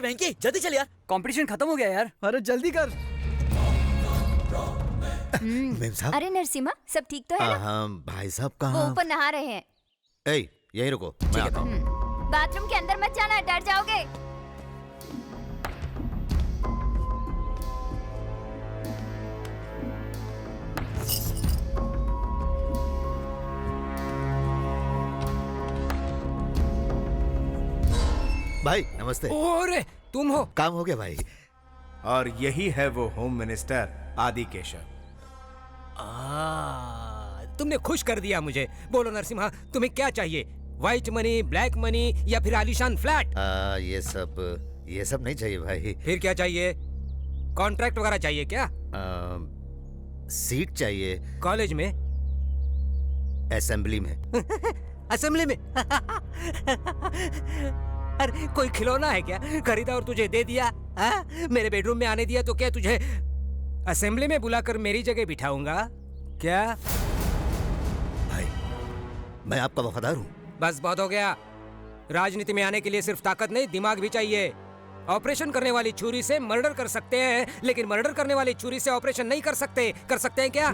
वेंकी जल्दी चल यार, कंपटीशन खत्म हो गया यार। अरे जल्दी कर। मेम साहब। अरे नरसिम्हा, सब ठीक तो है ना? हाँ भाई साहब वो कहाँ? ऊपर नहा रहे हैं। ए, यहीं रुको, मैं आता हूँ। बाथरूम के अंदर मत जाना, डर जाओगे। भाई नमस्ते। ओरे तुम हो? काम हो गया भाई। और यही है वो होम मिनिस्टर आदि केशव। तुमने खुश कर दिया मुझे। बोलो नरसिम्हा, तुम्हें क्या चाहिए? व्हाइट मनी, ब्लैक मनी या फिर आलीशान फ्लैट? ये सब नहीं चाहिए भाई। फिर क्या चाहिए? कॉन्ट्रैक्ट वगैरह चाहिए क्या? सीट चाहिए। कॉलेज में? असेंबली में। असेंबली में? अरे कोई खिलौना है क्या? खरीदा और तुझे दे दिया? मेरे बेडरूम में आने दिया तो क्या तुझे असेंबली में बुलाकर मेरी जगह बिठाऊंगा क्या? भाई मैं आपका वफादार हूँ। बस बहुत हो गया। राजनीति में आने के लिए सिर्फ ताकत नहीं, दिमाग भी चाहिए। ऑपरेशन करने वाली छुरी से मर्डर कर सकते हैं, लेकिन मर्डर करने वाली छुरी से ऑपरेशन नहीं कर सकते। कर सकते हैं क्या?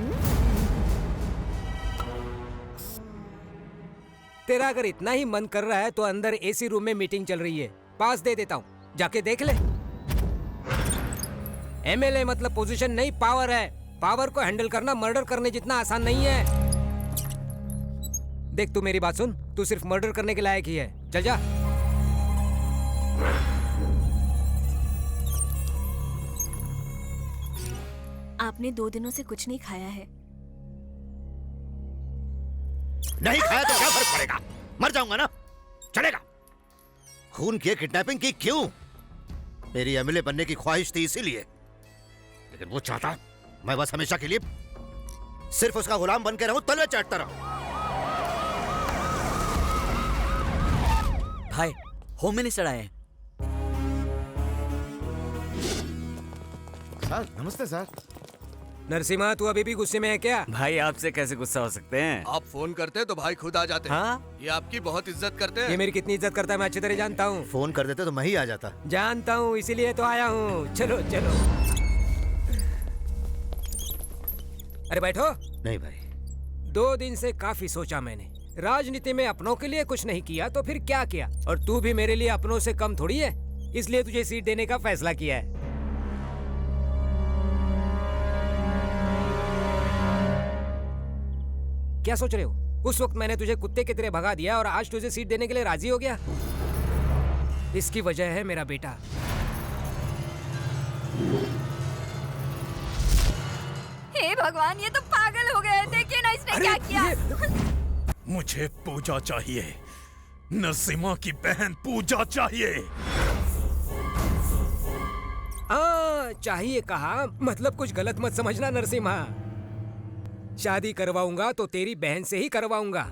तेरा अगर इतना ही मन कर रहा है तो अंदर एसी रूम में मीटिंग चल रही है, पास दे देता हूँ, जाके देख ले। एमएलए मतलब पोजीशन नहीं, पावर है। पावर को हैंडल करना मर्डर करने जितना आसान नहीं है। देख तू मेरी बात सुन, तू सिर्फ मर्डर करने के लायक ही है। चल जा। आपने 2 दिनों से कुछ नहीं खाया है। नहीं खाया तो क्या फर्क पड़ेगा? मर जाऊंगा ना, चलेगा। खून की किडनैपिंग की क्यों? मेरी एमएलए बनने की ख्वाहिश थी इसीलिए, लेकिन वो चाहता मैं बस हमेशा के लिए सिर्फ उसका गुलाम बन के रहूं, तलवे चाटता रहूं। भाई होम मिनिस्टर आए हैं। सर नमस्ते सर। नरसिम्हा, तू अभी भी गुस्से में है क्या? भाई आपसे कैसे गुस्सा हो सकते हैं? आप फोन करते तो भाई खुद आ जाते। हाँ? ये आपकी बहुत इज्जत करते हैं। ये मेरी कितनी इज्जत करता है मैं अच्छी तरह जानता हूँ। फोन कर देते तो मैं ही आ जाता। जानता हूँ, इसीलिए तो आया हूँ। चलो चलो। अरे बैठो। नहीं भाई। 2 दिन से काफी सोचा मैंने। राजनीति में अपनों के लिए कुछ नहीं किया तो फिर क्या किया? और तू भी मेरे लिए अपनों से कम थोड़ी है, इसलिए तुझे सीट देने का फैसला किया है। क्या सोच रहे हो? उस वक्त मैंने तुझे कुत्ते की तरह भगा दिया और आज तुझे सीट देने के लिए राजी हो गया। इसकी वजह है मेरा बेटा। हे भगवान, ये तो पागल हो गए। देखिए ना इसने क्या किया। मुझे पूजा चाहिए, नरसिम्हा की बहन पूजा चाहिए। चाहिए कहा, मतलब कुछ गलत मत समझना नरसिम्हा। शादी करवाऊंगा तो तेरी बहन से ही करवाऊंगा,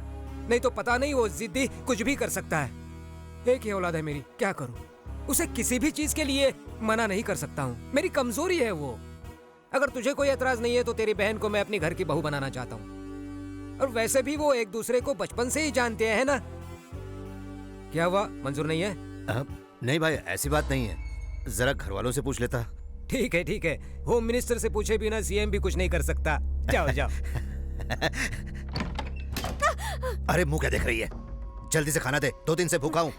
नहीं तो पता नहीं वो जिद्दी कुछ भी कर सकता है। एक ही औलाद है मेरी, क्या करूं? उसे किसी भी चीज के लिए मना नहीं कर सकता हूं, मेरी कमजोरी है वो। अगर तुझे कोई एतराज नहीं है तो तेरी बहन को मैं अपनी घर की बहू बनाना चाहता हूं। और वैसे भी वो एक दूसरे को बचपन से ही जानते हैं ना। क्या हुआ, मंजूर नहीं है? नहीं भाई, ऐसी बात नहीं है, जरा घर वालों से पूछ लेता। ठीक है ठीक है, होम मिनिस्टर से पूछे बिना सीएम भी कुछ नहीं कर सकता। जाओ जाओ। अरे मुंह क्या देख रही है? जल्दी से खाना दे, 2 दिन से भूखा हूं।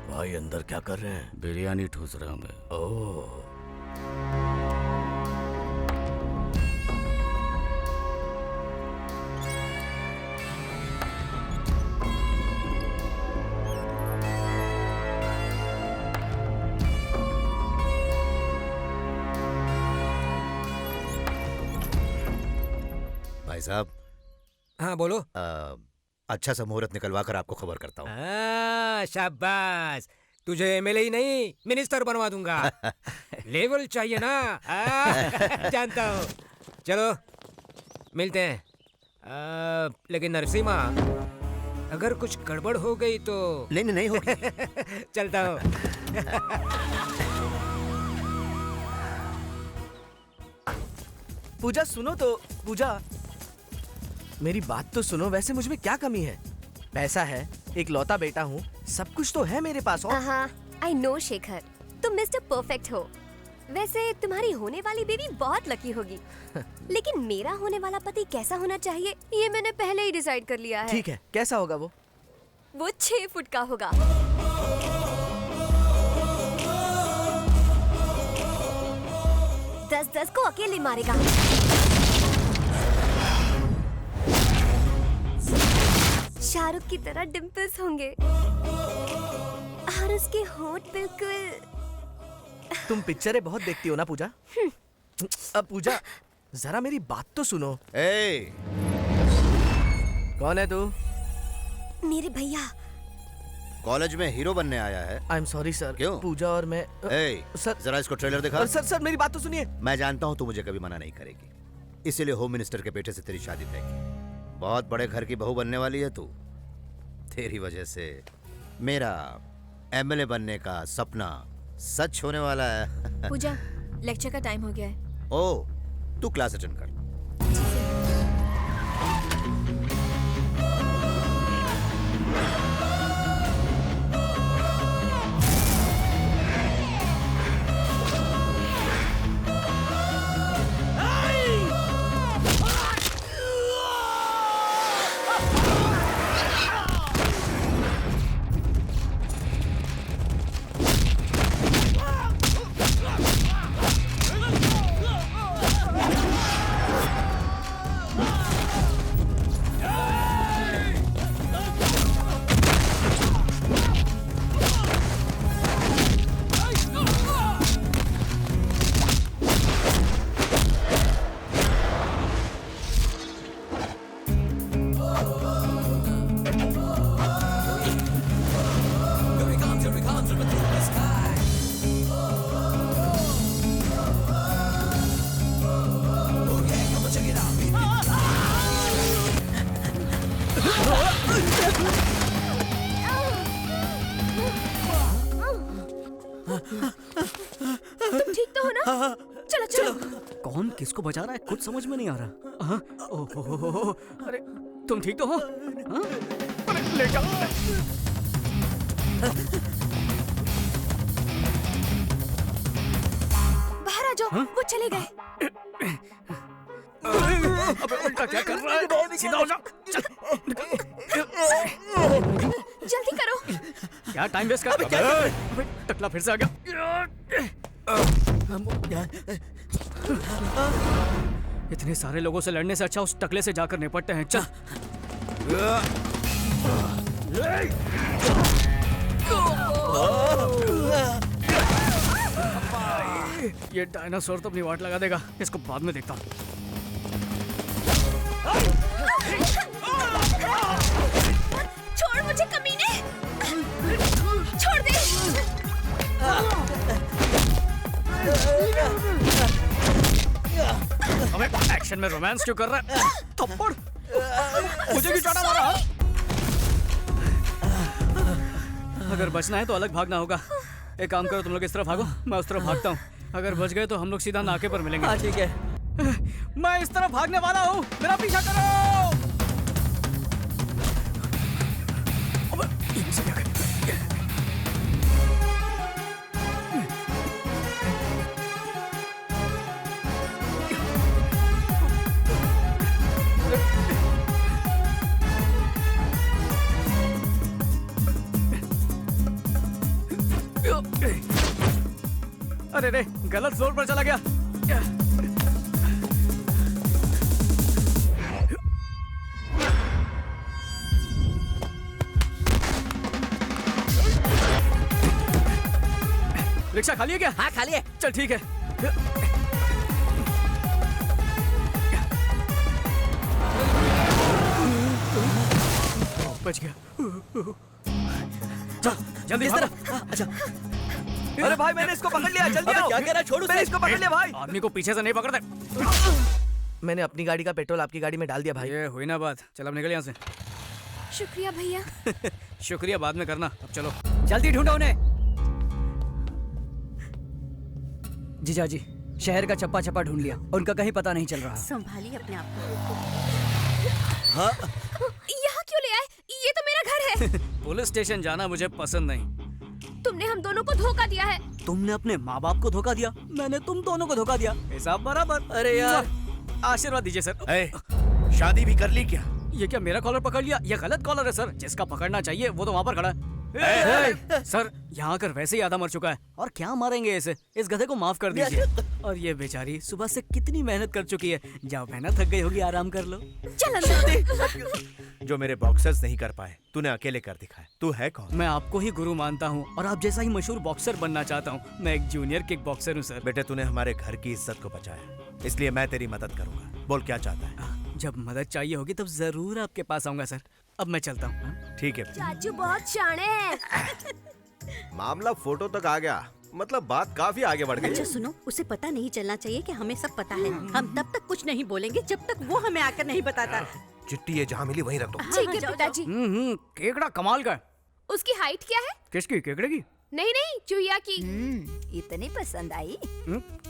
भाई अंदर क्या कर रहे हैं? बिरयानी ठूस रहा हूं मैं। ओह भाई साहब, हाँ बोलो। अच्छा सा मुहूर्त निकलवा कर आपको खबर करता हूँ। शाबाश, तुझे एमएलए ही नहीं मिनिस्टर बनवा दूंगा। लेवल चाहिए ना। जानता हूँ। चलो मिलते हैं। लेकिन नरसिम्हा, अगर कुछ गड़बड़ हो गई तो। नहीं नहीं होगी। चलता हूँ। पूजा सुनो तो। पूजा मेरी बात तो सुनो। वैसे मुझ में क्या कमी है? पैसा है, एक लौता बेटा हूँ, सब कुछ तो है मेरे पास। और आई नो शेखर, तुम मिस्टर परफेक्ट हो। वैसे तुम्हारी होने वाली बीवी बहुत लकी होगी। लेकिन मेरा होने वाला पति कैसा होना चाहिए ये मैंने पहले ही डिसाइड कर लिया है। ठीक है, कैसा होगा वो? वो 6 फुट का होगा। 10-10 को अकेले मारेगा। शाहरुख की तरह डिम्पल्स होंगे और उसके होंठ बिल्कुल। तुम पिक्चरें बहुत देखती हो ना पूजा? अब पूजा जरा मेरी बात तो सुनो। कौन है तू? मेरे भैया। कॉलेज में हीरो बनने आया है? I am sorry sir. क्यों? पूजा और मैं। सर जरा इसको ट्रेलर दिखा। सर मेरी बात तो सुनिए। मैं जानता हूँ तू मुझे कभी मना नहीं करेगी, इसीलिए होम मिनिस्टर के बेटे से तेरी शादी तय की। बहुत बड़े घर की बहू बनने वाली है तू। तेरी वजह से मेरा एमएलए बनने का सपना सच होने वाला है। पूजा, लेक्चर का टाइम हो गया है। ओ, तू क्लास अटेंड कर। तुम ठीक तो हो ना? चलो चलो। कौन किसको बचा रहा है कुछ समझ में नहीं आ रहा। ओहो, अरे तुम ठीक तो हो? अरे ले जाओ। बाहर आ जाओ। वो चले गए। अबे उल्टा क्या कर रहा है? सीधा हो जा। जल्दी करो। क्या टाइम वेस्ट कर रहा है? अबे टकला फिर से आ गया। इतने सारे लोगों से लड़ने से अच्छा उस टकले से जाकर निपटते हैं। चल। ये डायनासोर तो अपनी वाट लगा देगा, इसको बाद में देखता हूँ। छोड़ मुझे कमीने। छोड़ दे। अबे एक्शन में रोमांस क्यों कर रहा है? थप्पड़ मुझे क्यों चाटा मारा? अगर बचना है तो अलग भागना होगा। एक काम करो, तुम लोग इस तरफ भागो, मैं उस तरफ भागता हूँ। अगर बच गए तो हम लोग सीधा नाके पर मिलेंगे। हाँ ठीक है। मैं इस तरफ भागने वाला हूँ, मेरा पीछा करो। अरे रे, गलत जोर पर चला गया। रिक्शा खाली है क्या? हाँ खाली है। चल ठीक है। बच गया। चल जल्दी इस भागो। तरफ। अच्छा अरे भाई मैंने इसको पकड़ लिया, जल्दी अबे आओ। क्या कह रहा है? छोड़ उसे। मैंने इसको पकड़ लिया भाई। आदमी को पीछे से नहीं पकड़ते। मैंने अपनी गाड़ी का पेट्रोल आपकी गाड़ी में डाल दिया भाई। ये हुई ना बात। चल अब निकल यहाँ से। शुक्रिया भैया। शुक्रिया बाद में करना, अब चलो। जल्दी ढूंढो उन्हें। जीजा जी, शहर का चप्पा चप्पा ढूंढ लिया, उनका कहीं पता नहीं चल रहा। संभालिए अपने आप को। हाँ यहाँ क्यों ले आए? ये तो मेरा घर है। पुलिस स्टेशन जाना मुझे पसंद नहीं। तुमने हम दोनों को धोखा दिया है। तुमने अपने माँ बाप को धोखा दिया, मैंने तुम दोनों को धोखा दिया। हिसाब बराबर। अरे यार आशीर्वाद दीजिए सर। ए, शादी भी कर ली क्या? ये क्या मेरा कॉलर पकड़ लिया? ये गलत कॉलर है सर, जिसका पकड़ना चाहिए वो तो वहाँ पर खड़ा है। सर यहाँ आकर वैसे ही आधा मर चुका है और क्या मारेंगे इसे? इस गधे को माफ कर दीजिए। और ये बेचारी सुबह से कितनी मेहनत कर चुकी है। जाओ बहना, थक गई होगी, आराम कर लो। चल अंदर। जो मेरे बॉक्सर्स नहीं कर पाए तूने अकेले कर दिखाया। तू है कौन? मैं आपको ही गुरु मानता हूँ और आप जैसा ही मशहूर बॉक्सर बनना चाहता हूँ। मैं एक जूनियर किक बॉक्सर हूँ सर। बेटे तूने हमारे घर की इज्जत को बचाया, इसलिए मैं तेरी मदद करूंगा। बोल क्या चाहता है? जब मदद चाहिए होगी तब जरूर आपके पास आऊंगा सर। अब मैं चलता हूँ। ठीक है। चाचू बहुत शाणे हैं। मामला फोटो तक आ गया, मतलब बात काफी आगे बढ़ गई। अच्छा सुनो, उसे पता नहीं चलना चाहिए कि हमें सब पता है। हम तब तक कुछ नहीं बोलेंगे जब तक वो हमें आकर नहीं बताता। चिट्ठी ये जहाँ मिली वहीं रख दो। ठीक है पिताजी। केकड़ा कमाल का है। उसकी हाइट क्या है? किसकी? केकड़े की? नहीं नहीं, चूहिया की। इतनी पसंद आई?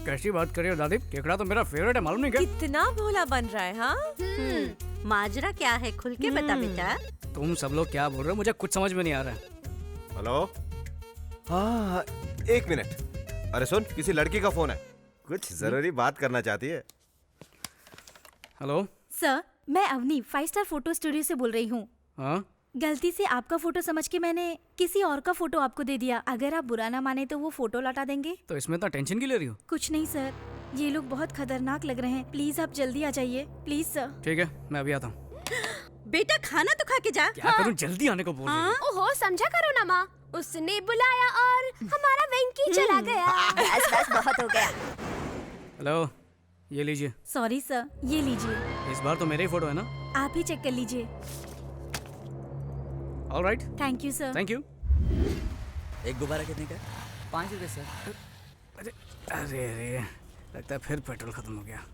कैसी बात कर रही हो दादी? केकड़ा तो मेरा फेवरेट है, मालूम नहीं क्या? कितना भोला बन रहा है। हाँ माजरा क्या है, खुल के बता बेटा। तुम सब लोग क्या बोल रहे हो? मुझे कुछ समझ में नहीं आ रहा है। हेलो, हाँ एक मिनट। अरे सुन, किसी लड़की का फोन है, कुछ जरूरी बात करना चाहती है। हेलो सर, मैं अवनी 5 स्टार फोटो स्टूडियो से बोल रही हूँ। हाँ गलती से आपका फोटो समझ के मैंने किसी और का फोटो आपको दे दिया। अगर आप बुरा ना माने तो वो फोटो लौटा देंगे। तो इसमें इतना टेंशन क्यों ले रही हो? कुछ नहीं सर, ये लोग बहुत खतरनाक लग रहे हैं। प्लीज आप जल्दी आ जाइए, प्लीज सर। ठीक है मैं अभी आता हूँ। बेटा खाना तो खा के जा। क्या करूँ? जल्दी आने को बोल रही हूँ। ओहो, समझा करो ना माँ। उसने बुलाया और हमारा वेंकी चला गया। बस बस बहुत हो गया। हेलो, ये लीजिए। सॉरी सर, ये लीजिए। इस बार तो मेरे ही फोटो है ना? आप ही चेक कर लीजिए। Alright, thank you sir. Thank you. एक गुब्बारा कितने का? 5 रुपए सर। अरे अरे अरे, लगता है फिर पेट्रोल खत्म हो गया।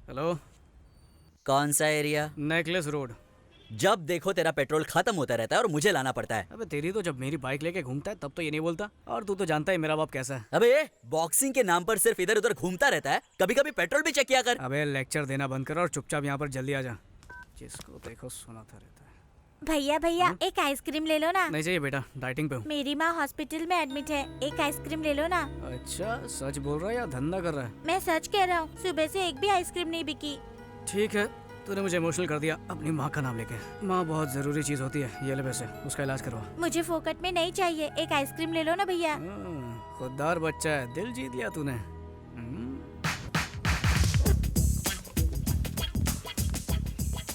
हेलो, कौन सा एरिया? Necklace road. जब देखो तेरा पेट्रोल खत्म होता रहता है और मुझे लाना पड़ता है। अबे तेरी तो जब मेरी बाइक लेके घूमता है तब तो ये नहीं बोलता। और तू तो जानता है मेरा बाप कैसा है। अबे ये बॉक्सिंग के नाम पर सिर्फ इधर उधर घूमता रहता है, कभी कभी पेट्रोल भी चेक किया कर। अबे लेक्चर देना बंद कर और चुपचाप यहाँ पर जल्दी आ जा। जिसको देखो सुनाता रहता है। भैया भैया एक आइसक्रीम ले लो ना। नहीं चाहिए बेटा, डाइटिंग पे हूँ। मेरी माँ हॉस्पिटल में एडमिट है, एक आइसक्रीम ले लो ना। अच्छा, सच बोल रहा है या धंधा कर रहा है? मैं सच कह रहा हूँ, सुबह से एक भी आइसक्रीम नहीं बिकी। ठीक है, तूने मुझे इमोशनल कर दिया अपनी माँ का नाम लेके। माँ बहुत जरूरी चीज होती है। ये ले पैसे, उसका इलाज करवा। मुझे फोकट में नहीं चाहिए, एक आइसक्रीम ले लो ना भैया। खुददार बच्चा है, दिल जीत लिया तूने।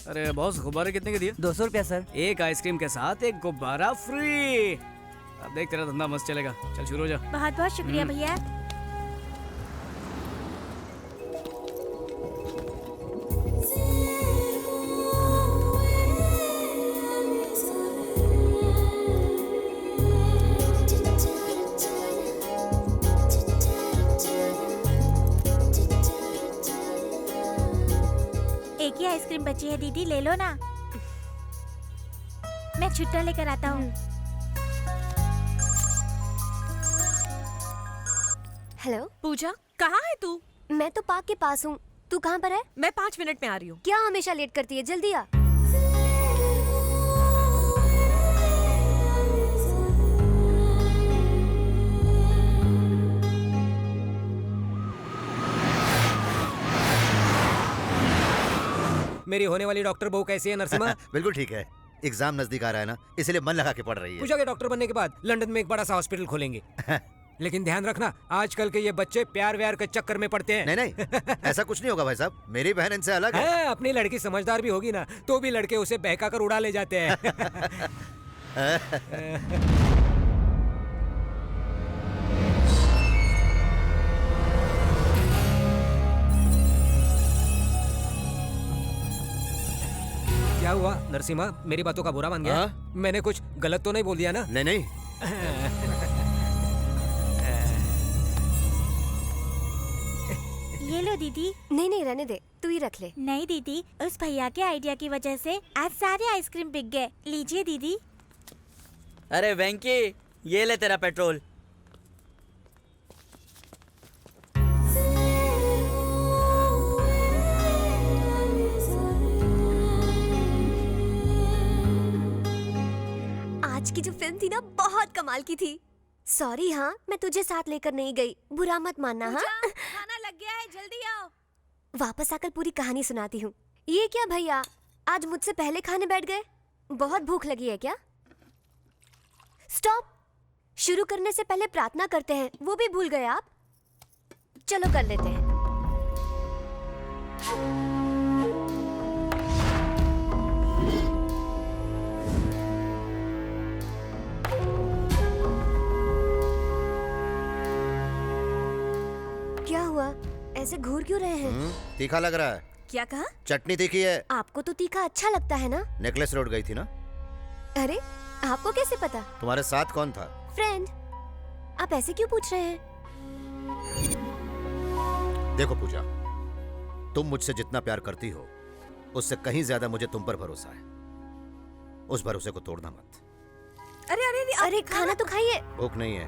अरे बॉस, गुब्बारे कितने के दिए? 200 रुपया सर। एक आइसक्रीम के साथ एक गुब्बारा फ्री। अब देख तेरा धंधा मस्त चलेगा। चल शुरू हो जा। बहुत बहुत शुक्रिया भैया। एक ही आइसक्रीम बची है दीदी, ले लो ना। मैं छुट्टा लेकर आता हूँ। हेलो पूजा, कहाँ है तू? मैं तो पार्क के पास हूँ। तू कहाँ पर है? मैं 5 मिनट में आ रही हूँ। क्या हमेशा लेट करती है? जल्दी आ। मेरी होने वाली डॉक्टर बहू कैसी है नरसिम्हा? बिल्कुल ठीक है, एग्जाम नजदीक आ रहा है ना, इसलिए मन लगा के पढ़ रही है। पूजा के डॉक्टर बनने के बाद लंदन में एक बड़ा सा हॉस्पिटल खोलेंगे। लेकिन ध्यान रखना, आजकल के ये बच्चे प्यार व्यार के चक्कर में पड़ते हैं। नहीं नहीं, ऐसा कुछ नहीं होगा भाई साहब, मेरी बहन इनसे अलग है। अपनी लड़की समझदार भी होगी ना, तो भी लड़के उसे बहका कर उड़ा ले जाते हैं। हुआ नरसिम्हा? मेरी बातों का बुरा मान गया? मैंने कुछ गलत तो नहीं बोल दिया ना? नहीं नहीं। ये लो दीदी। नहीं नहीं रहने दे, तू ही रख ले। नहीं दीदी, उस भैया के आइडिया की वजह से आज सारे आइसक्रीम बिक गए। लीजिए दीदी। अरे वेंकी, ये ले तेरा पेट्रोल। आज की जो फिल्म थी ना बहुत कमाल की थी। सॉरी हाँ, मैं तुझे साथ लेकर नहीं गई, बुरा मत मानना। हाँ खाना लग गया है, जल्दी आओ। वापस आकर पूरी कहानी सुनाती हूँ। ये क्या भैया, आज मुझसे पहले खाने बैठ गए? बहुत भूख लगी है क्या? स्टॉप। शुरू करने से पहले प्रार्थना करते हैं, वो भी भूल गए आप? चलो कर लेते हैं। क्या हुआ, ऐसे घूर क्यों रहे हैं? तीखा लग रहा है। क्या कहा? चटनी तीखी है। आपको तो तीखा अच्छा लगता है ना? नेकलेस रोड गई थी ना? अरे आपको कैसे पता? तुम्हारे साथ कौन था? फ्रेंड। आप ऐसे क्यों पूछ रहे हैं? देखो पूजा, तुम मुझसे जितना प्यार करती हो उससे कहीं ज्यादा मुझे तुम पर भरोसा है। उस भरोसे को तोड़ना मत। अरे अरे अरे खाना तो खाइए। भूख नहीं है।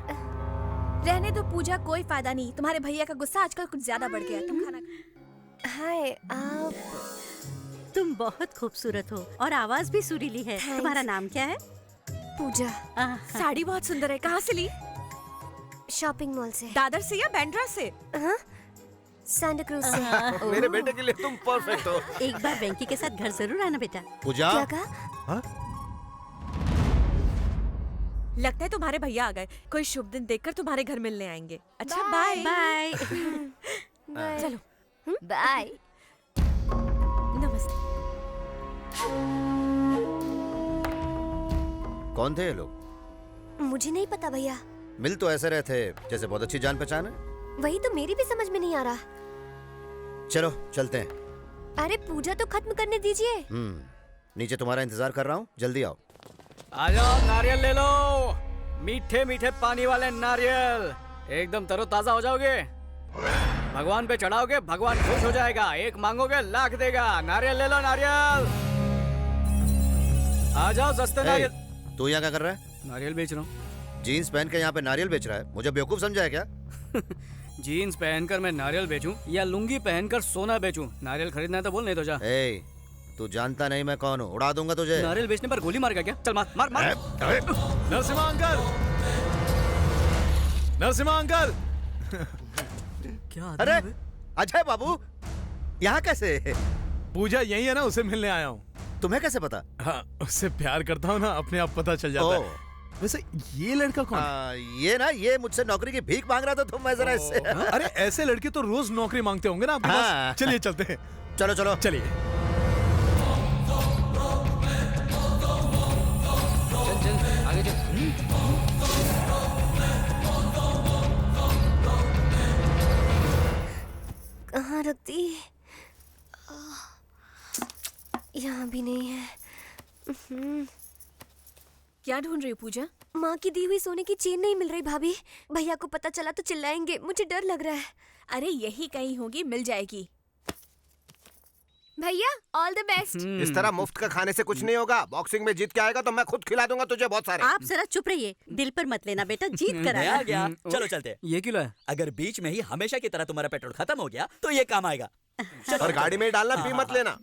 रहने दो पूजा, कोई फायदा नहीं। तुम्हारे भैया का गुस्सा आजकल कुछ ज्यादा बढ़ गया है। तुम खाना हाय आप। तुम बहुत खूबसूरत हो और आवाज भी सुरीली है। तुम्हारा नाम क्या है? पूजा। साड़ी बहुत सुंदर है। कहाँ से ली? शॉपिंग मॉल से। दादर से या बैंड्रा से? हाँ? सांता क्रूज से। मेरे बेटे के लिए तुम परफेक्ट हो। एक बार वेंकी के साथ घर जरूर आना बेटा। पूजा। क्या कहा? लगता है तुम्हारे भैया आ गए। कोई शुभ दिन देखकर तुम्हारे घर मिलने आएंगे। अच्छा बाय बाय। चलो बाय। नमस्ते। कौन थे ये लोग? मुझे नहीं पता भैया। मिल तो ऐसे रहे थे जैसे बहुत अच्छी जान पहचान है। वही तो मेरी भी समझ में नहीं आ रहा। चलो चलते हैं। अरे पूजा तो खत्म करने दीजिए। नीचे तुम्हारा इंतजार कर रहा हूँ, जल्दी आओ। आ जाओ, नारियल ले लो। मीठे मीठे पानी वाले नारियल, एकदम तरोताजा हो जाओगे। भगवान पे चढ़ाओगे, भगवान खुश हो जाएगा। एक मांगोगे लाख देगा। नारियल ले लो, नारियल। आ जाओ, सस्ते नारियल। तू यहाँ क्या कर रहा है? नारियल बेच रहा हूँ। जीन्स पहन के यहाँ पे नारियल बेच रहा है? मुझे बेवकूफ समझा है क्या? जीन्स पहनकर मैं नारियल बेचूं या लुंगी पहनकर सोना बेचूं? नारियल खरीदना है तो बोल, नहीं तो जा। तू जानता नहीं मैं कौन हूँ, उड़ा दूंगा तुझे। नारियल बेचने पर गोली मार क्या? चल मार मार मार। Narasimha uncle, Narasimha uncle. क्या? अरे अजय बाबू, यहाँ कैसे? पूजा यही है ना, उसे मिलने आया हूँ। तुम्हें कैसे पता? हाँ, उससे प्यार करता हूँ ना, अपने आप पता चल जाता है। वैसे ये लड़का कौन है? ये ना, ये मुझसे नौकरी की भीख मांग रहा था, तो मैं जरा इससे। अरे ऐसे लड़के तो रोज नौकरी मांगते होंगे ना आपके पास। चलिए चलते हैं। चलो चलो चलिए। चल आगे चल। कहाँ रख दी? यहाँ भी नहीं है। क्या ढूंढ रही हो पूजा? माँ की दी हुई सोने की चेन नहीं मिल रही भाभी। भैया को पता चला तो चिल्लाएंगे, मुझे डर लग रहा है। अरे यही कहीं होगी, मिल जाएगी। भैया ऑल द बेस्ट। इस तरह मुफ्त का खाने से कुछ नहीं होगा। बॉक्सिंग में जीत के आएगा तो मैं खुद खिला दूंगा तुझे बहुत सारे। आप जरा चुप रहिए, दिल पर मत लेना बेटा, जीत कर मैं आया। आ गया। चलो चलते। ये क्यों लाया? अगर बीच में ही हमेशा की तरह तुम्हारा पेट्रोल खत्म हो गया तो ये काम आएगा। और गाड़ी में ही डालना, पी मत लेना।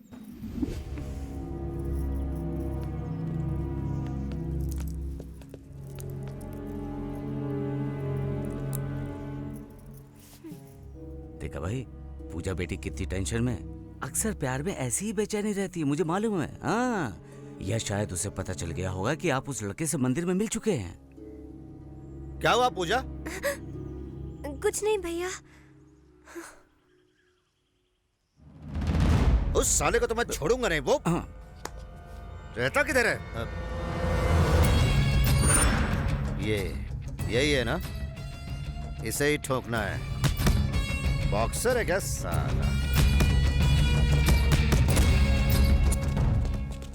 देखा भाई, पूजा बेटी कितनी टेंशन में। अक्सर प्यार में ऐसी ही बेचैनी रहती है, मुझे मालूम है। हाँ, या शायद उसे पता चल गया होगा कि आप उस लड़के से मंदिर में मिल चुके हैं। क्या हुआ पूजा? कुछ नहीं भैया। उस साले को तो मैं छोड़ूंगा नहीं। वो रहता किधर है? यही है ना? इसे ही ठोकना है। बॉक्सर है क्या साला?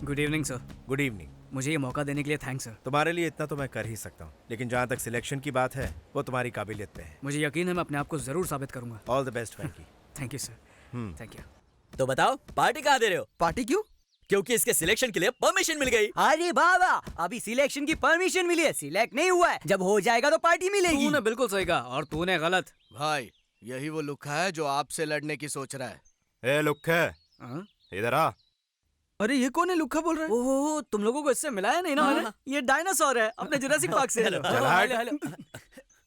Good evening sir. Good evening. मुझे ये मौका देने के लिए थैंक्स सर। तुम्हारे लिए इतना तो मैं कर ही सकता हूँ, लेकिन जहाँ तक सिलेक्शन की बात है वो तुम्हारी काबिलियत पे है। मुझे यकीन है मैं अपने आप को जरूर साबित करूंगा। All the best Frankie. Thank you sir. Thank you. तो बताओ पार्टी कहाँ दे रहे हो? पार्टी क्यों? क्योंकि इसके सिलेक्शन के लिए परमिशन मिल गई। अरे बाबा, अभी सिलेक्शन की परमिशन मिली है, सिलेक्ट नहीं हुआ है। जब हो जाएगा तो पार्टी मिलेगी। तूने बिल्कुल सही कहा और तूने गलत। भाई यही वो लुक्खा है जो आपसे लड़ने की सोच रहा है। ए लुक्खा, इधर आ। अरे ये कौन है? लुक्खा बोल रहा है। ओहो, तुम लोगों को इससे मिलाया नहीं ना मैंने? ये डायनासोर है अपने जुरासिक पार्क से। हेलो।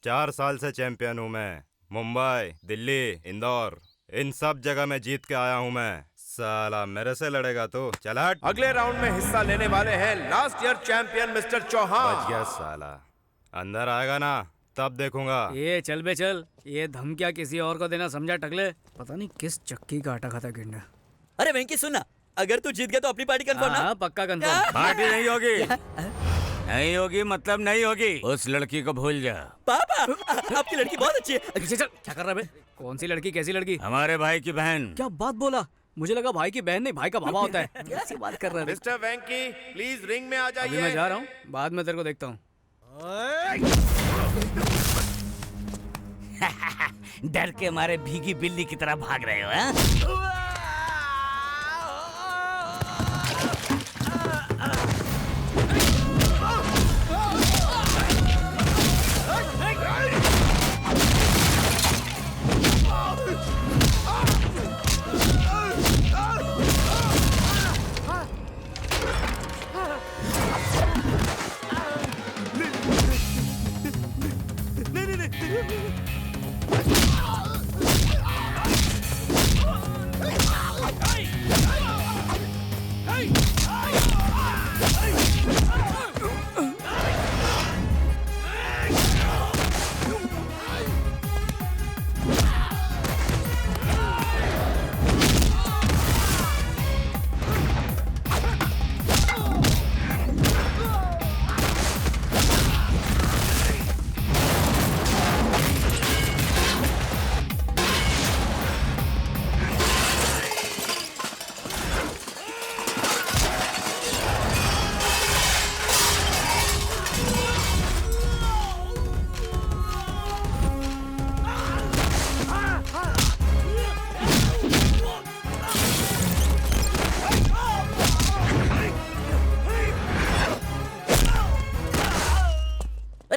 4 साल से चैंपियन हूँ मैं। मुंबई, दिल्ली, इंदौर, इन सब जगह में जीत के आया हूँ मैं। साला मेरे से लड़ेगा तो चल हट। अगले राउंड में हिस्सा लेने वाले हैं last year champion mister Chauhan. बच गया साला। अंदर आएगा ना तब देखूंगा। ये चल बे चल, ये धमकियाँ किसी और को देना समझा टकले? पता नहीं किस चक्की का आटा खाता गिंडा। अरे वेंकी सुनना, अगर तू जीत गया तो अपनी पार्टी कंफर्म ना? हाँ पक्का कंफर्म। पार्टी नहीं होगी। नहीं होगी मतलब नहीं होगी। उस लड़की को भूल जा। पापा आपकी लड़की बहुत अच्छी है। चल क्या कर रहा है? कौन सी लड़की? कैसी लड़की? हमारे भाई की बहन। क्या बात बोला? मुझे लगा भाई की बहन नहीं भाई का बाबा होता है। कैसी बात कर रहा है? मिस्टर वेंकी प्लीज रिंग में आ जाइए। अभी मैं जा रहा हूँ, बाद में तेरे को देखता हूँ। डर के मारे भीगी बिल्ली की तरह भाग रहे हो हैं?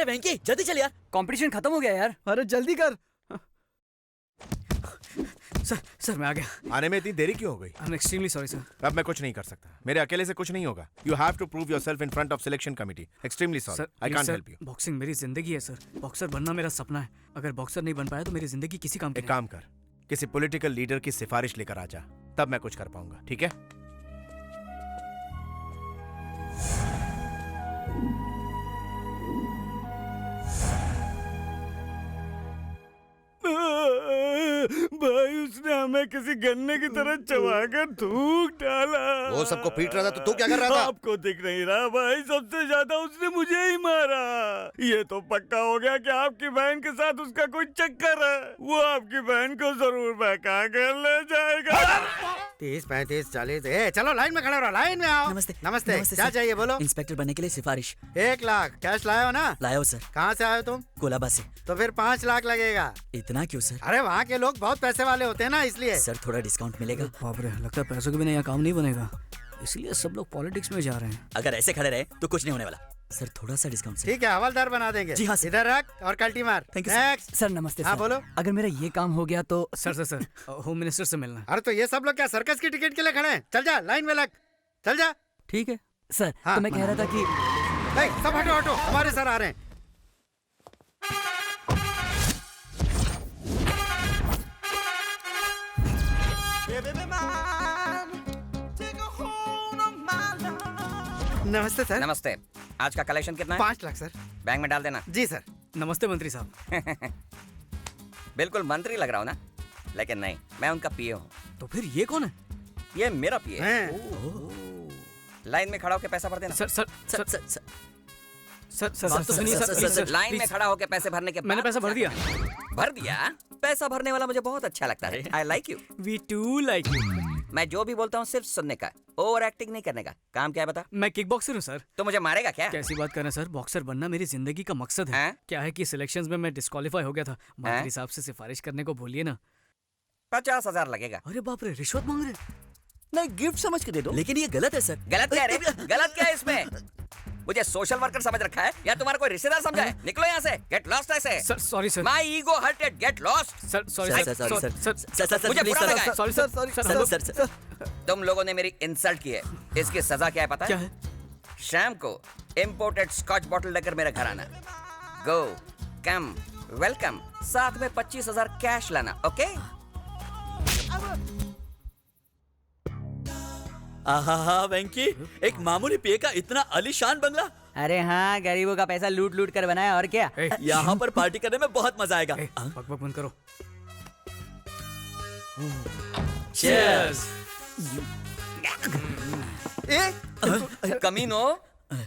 वेंकी जल्दी चल यार, कंपटीशन खत्म हो गया यार। अरे जल्दी कर। सर मैं आ गया। आने में इतनी देरी क्यों हो गई? I'm extremely sorry sir। अब मैं कुछ नहीं कर सकता, मेरे अकेले से कुछ नहीं होगा। You have to prove yourself in front of selection committee। Extremely sorry, I can't help you। Boxing मेरी जिंदगी है सर, बॉक्सर बनना मेरा सपना है। अगर बॉक्सर नहीं बन पाया तो मेरी जिंदगी किसी काम की नहीं। एक काम कर, किसी पॉलिटिकल लीडर की सिफारिश लेकर आ जा, तब मैं कुछ कर पाऊंगा, ठीक है? भाई उसने हमें किसी गन्ने की तरह चबाकर थूक डाला। वो सबको पीट रहा था तो तू क्या कर रहा था? आपको दिख नहीं रहा भाई, सबसे ज्यादा उसने मुझे ही मारा। ये तो पक्का हो गया कि आपकी बहन के साथ उसका कोई चक्कर है। वो आपकी बहन को जरूर बहका कर ले जाएगा। 30, 35, 40। चलो लाइन में खड़े रहो, लाइन में आओ। नमस्ते। नमस्ते। क्या चाहिए बोलो? इंस्पेक्टर बनने के लिए सिफारिश। 1 लाख कैश लाए हो ना? लाया हो सर। कहाँ से आए हो तुम? कोलाबा से। तो फिर 5 लाख लगेगा। इतना क्यों सर? अरे वहाँ के लोग बहुत पैसे वाले होते हैं ना, इसलिए। सर थोड़ा डिस्काउंट मिलेगा? बाप रे, लगता है पैसों के बिना यहाँ काम नहीं बनेगा, इसलिए सब लोग पॉलिटिक्स में जा रहे हैं। अगर ऐसे खड़े रहे तो कुछ नहीं होने वाला। सर थोड़ा सा डिस्काउंट सर। ठीक है, हवलदार बना देंगे। जी हाँ सर। इधर रख और कल्टी मार। Thank you next. सर नमस्ते। हाँ सर, बोलो। अगर मेरा ये काम हो गया तो सर होम मिनिस्टर से मिलना। अरे तो ये सब लोग क्या सर्कस की टिकट के लिए खड़े हैं? चल जा लाइन में लग, चल जा। ठीक है सर। हाँ। तो मैं कह रहा था कि सब हटो हटो, हमारे सर आ रहे हैं। नमस्ते सर। नमस्ते। आज का कलेक्शन कितना है? 5 लाख सर। बैंक में डाल देना। जी सर। नमस्ते मंत्री साहब। बिल्कुल मंत्री लग रहा हूँ ना, लेकिन नहीं, मैं उनका पीए हूँ। तो फिर ये कौन है? ये मेरा पीए है। लाइन में खड़ा होकर पैसा भर देना। सर लाइन में खड़ा होकर पैसे भरने के बाद मैंने पैसा भर दिया। भर दिया? पैसा भरने वाला मुझे बहुत अच्छा लगता है। I like you। We too like you। मैं जो भी बोलता हूँ सिर्फ सुनने का, ओवर एक्टिंग नहीं करने का। काम क्या है बता? मैं किक बॉक्सर हूँ सर। तो मुझे मारेगा क्या? कैसी बात कर रहे हैं सर, बॉक्सर बनना मेरी जिंदगी का मकसद है। क्या है कि सिलेक्शंस में मैं डिस्क्वालीफाई हो गया था, मंत्री साहब से सिफारिश करने को भूलिए ना। 50,000 लगेगा। अरे बाप रे, रिश्वत मांग रहे? नहीं, गिफ्ट समझ के दे दो। लेकिन ये गलत है सर। गलत क्या है रे? गलत क्या है इसमें? मुझे सोशल वर्कर समझ रखा है या तुम्हारा कोई रिश्तेदार समझा है? निकलो यहाँ से, गेट लॉस्ट ऐसे। Sir sorry sir. My ego hurted, get lost. Sir sorry sir, sir मुझे बुरा लगा है। Sorry sir, sorry sir. तुम लोगों ने मेरी इंसल्ट की है, इसकी सजा क्या है पता है? क्या है? शाम को इंपोर्टेड स्कॉच बॉटल लेकर मेरे घर आना। गो कम वेलकम, साथ में 25,000 कैश लाना, ओके? आहा वेंकी, एक मामूली पे का इतना आलीशान बंगला। अरे हाँ, गरीबों का पैसा लूट लूट कर बनाया, और क्या। यहाँ पर पार्टी करने में बहुत मजा आएगा। बक बक बंद करो। Cheers! कमीनो,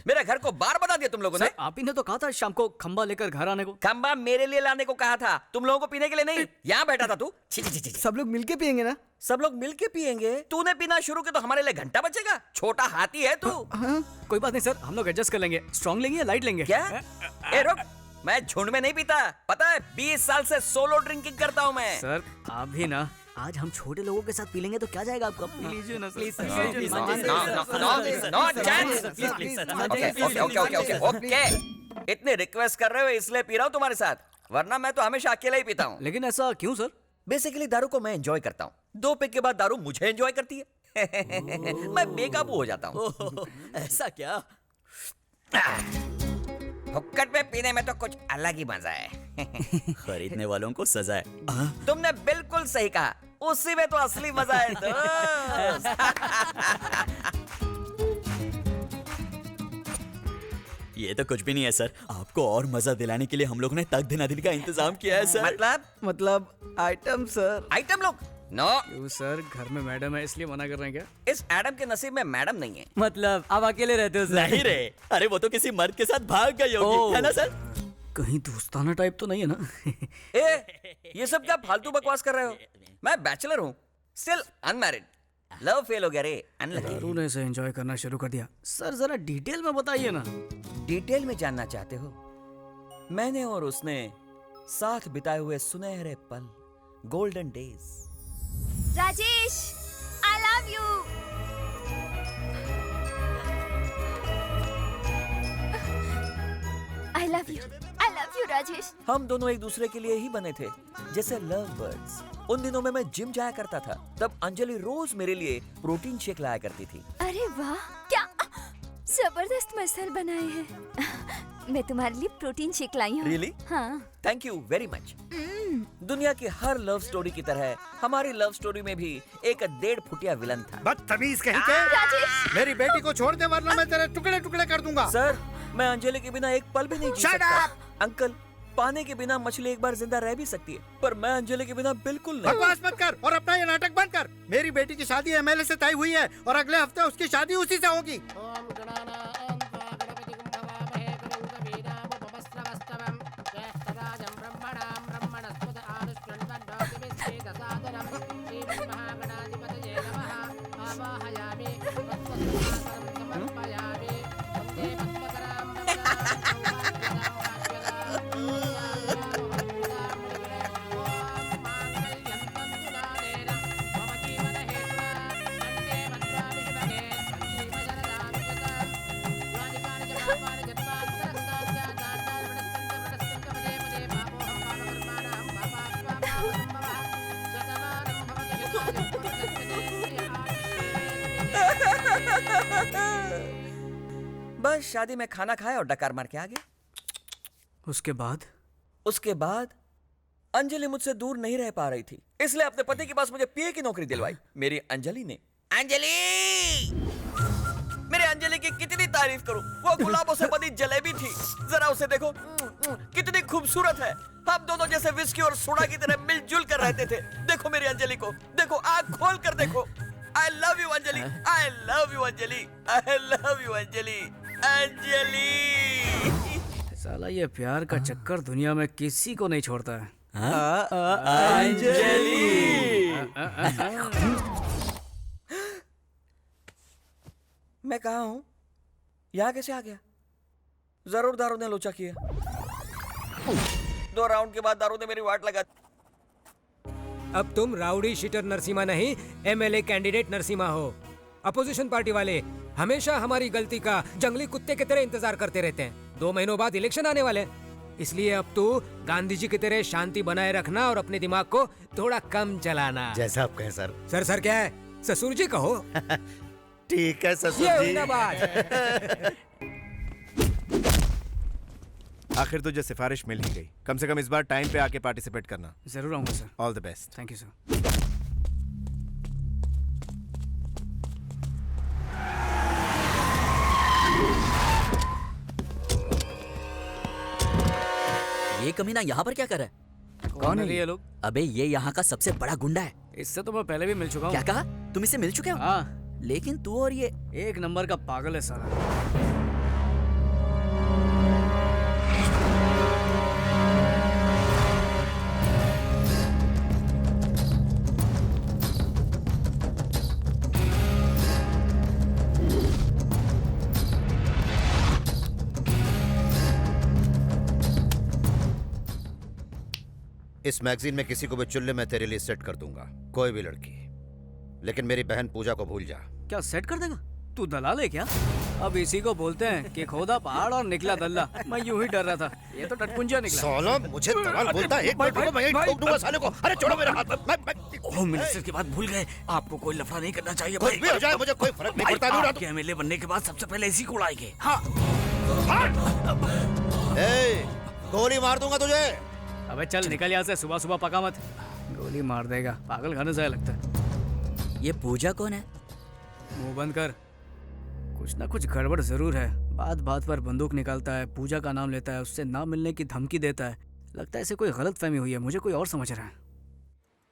मेरे घर को बार बता दिया तुम लोगों ने। आप ही ने तो कहा था शाम को खंबा लेकर घर आने को। खंबा मेरे लिए लाने को कहा था, तुम लोगों को पीने के लिए नहीं। यहाँ बैठा था तू। सब लोग मिलके पियेंगे ना? सब लोग मिलके पियेंगे? तूने पीना शुरू किया तो हमारे लिए घंटा बचेगा। छोटा हाथी है तू। कोई बात नहीं सर, हम लोग एडजस्ट कर लेंगे। स्ट्रॉन्ग लेंगे या लाइट लेंगे? क्या? ए रुक, मैं झुंड में नहीं पीता, पता है? 20 साल से सोलो ड्रिंकिंग करता हूँ मैं। सर आप भी ना, आज हम छोटे लोगों के साथ पी लेंगे तो क्या जाएगा आपका? पी लीजिए ना प्लीज। ओके, इतने रिक्वेस्ट कर रहे हो इसलिए पी रहा हूँ तुम्हारे साथ, वरना मैं तो हमेशा अकेला ही पीता हूँ। लेकिन ऐसा क्यों सर? बेसिकली दारू को मैं एंजॉय करता हूँ, 2 पैक के बाद दारू मुझे एंजॉय करती है। मैं बेकाबू हो जाता हूँ। ऐसा क्या? हुक्कड़ पे पीने में तो कुछ अलग ही मजा है। खरीदने वालों को सजा है। तुमने बिल्कुल सही कहा, उसी में तो असली मजा है दोस्त। ये तो कुछ भी नहीं है सर, आपको और मजा दिलाने के लिए हम लोग ने तक दिना दिन का इंतजाम किया है सर। मतलब आइटम सर। आइटम लोग? नो सर, घर में मैडम है इसलिए मना कर रहे हैं क्या? इस एडम के नसीब में मैडम नहीं है। मतलब आप अकेले रहते हो सर? नहीं रे, अरे वो तो किसी मर्द के साथ भाग गई होगी, है ना सर? कहीं दोस्ताना टाइप तो नहीं है ना? ये सब क्या फालतू बकवास कर रहे हो? मैं बैचलर हूँ, स्टिल अनमैरिड। लव फेल हो गया रे, अनलकी। तूने इसे एंजॉय करना शुरू कर दिया। सर जरा डिटेल में बताइए ना। डिटेल में जानना चाहते हो? मैंने और उसने साथ बिताए हुए सुनहरे पल, golden days. Rajesh, I love you. I love you. I love you, Rajesh. हम दोनों एक दूसरे के लिए ही बने थे, जैसे लव बर्ड्स। उन दिनों में मैं जिम जाया करता था, तब अंजलि रोज मेरे लिए प्रोटीन शेक लाया करती थी। अरे वाह, क्या जबरदस्त मसल बनाए हैं। मैं तुम्हारे लिए प्रोटीन शेक लाई हूँ। Really? हाँ। Thank you very much. दुनिया की हर लव स्टोरी की तरह हमारी लव स्टोरी में भी एक 1.5 फुटिया विलन था। बदतमीज कहीं के। मेरी बेटी को छोड़ दे वरना मैं तेरे टुकड़े टुकड़े कर दूंगा। सर, मैं अंजलि के बिना एक पल भी नहीं जी सकता। अंकल, पानी के बिना मछली एक बार जिंदा रह भी सकती है, पर मैं अंजलि के बिना बिल्कुल नहीं। बकवास मत कर और अपना ये नाटक बंद कर। मेरी बेटी की शादी एमएलए से तय हुई है और अगले हफ्ते उसकी शादी उसी से होगी। बस शादी में खाना खाया और डकार मार के आ गए। उसके बाद? उसके बाद अंजलि मुझसे दूर नहीं रह पा रही थी, इसलिए अपने पति के पास मुझे पीए की नौकरी दिलवाई। मेरी अंजलि ने। अंजलि! मेरे अंजलि की कितनी तारीफ करूं, वो गुलाबों से बनी जलेबी थी। जरा उसे देखो, कितनी खूबसूरत है। हम दोनों जैसे विस्की और सोडा की तरह मिलजुल कर रहते थे। देखो मेरी अंजलि को, देखो, आंख खोल कर देखो। I love you Anjali, I love you Anjali, I love you Anjali, Anjali. साला ये प्यार का चक्कर दुनिया में किसी को नहीं छोड़ता है। अंजलि! मैं कहाँ हूँ? यहाँ कैसे आ गया? जरूर दारू ने लोचा किया। 2 राउंड के बाद दारू ने मेरी वाट लगा। अब तुम राउडी शीटर नरसिम्हा नहीं, एमएलए कैंडिडेट नरसिम्हा हो। अपोजिशन पार्टी वाले हमेशा हमारी गलती का जंगली कुत्ते की तरह इंतजार करते रहते हैं। 2 महीनों बाद इलेक्शन आने वाले हैं, इसलिए अब तू गांधी जी की तरह शांति बनाए रखना और अपने दिमाग को थोड़ा कम चलाना। जैसा आप कहें सर। सर क्या है? ससुर जी कहो। ठीक है ससुर ये जी। हुई ना बात। आखिर तुझे सिफारिश मिल ही गई। कम से कम इस बार टाइम पे आके पार्टिसिपेट करना। जरूर आऊंगा sir. All the best. Thank you sir. ये कमीना यहाँ पर क्या कर रहा है? कौन है ये लोग? अबे ये यहाँ का सबसे बड़ा गुंडा है। इससे तो मैं पहले भी मिल चुका हूँ। क्या कहा? तुम इससे मिल चुके हो? हाँ। लेकिन तू और ये एक नंबर का पागल है साला। इस मैगजीन में किसी को भी चुल्ले में तेरे लिए सेट कर दूंगा, कोई भी लड़की। लेकिन मेरी बहन पूजा को भूल जा। क्या सेट कर देगा? तू दलाल है क्या? अब इसी को बोलते हैं कि खोदा पहाड़ और निकला दल्ला। मैं यूं ही डर रहा था, ये तो टटपुंजा निकला। साला मुझे दलाल बोलता है। एक मिनट रुको, मैं यहीं ठोक दूंगा साले को। अरे छोड़ो मेरा हाथ। होम मिनिस्टर की बात भूल गए। आपको कोई लफड़ा नहीं करना चाहिए कुछ भी हो जाए मुझे कोई फर्क नहीं पड़ता। आपके एमएलए बनने के बाद सबसे पहले इसी को उड़ाएंगे। हाँ। गोली मार दूंगा तुझे। अबे चल निकल यहाँ से, सुबह सुबह पका मत। गोली मार देगा, पागल खाने से लगता है। ये पूजा कौन है? मुंह बंद कर। कुछ ना कुछ गड़बड़ जरूर है। बात बात पर बंदूक निकालता है, पूजा का नाम लेता है, उससे ना मिलने की धमकी देता है। लगता है इसे कोई गलत फहमी हुई है, मुझे कोई और समझ रहा है।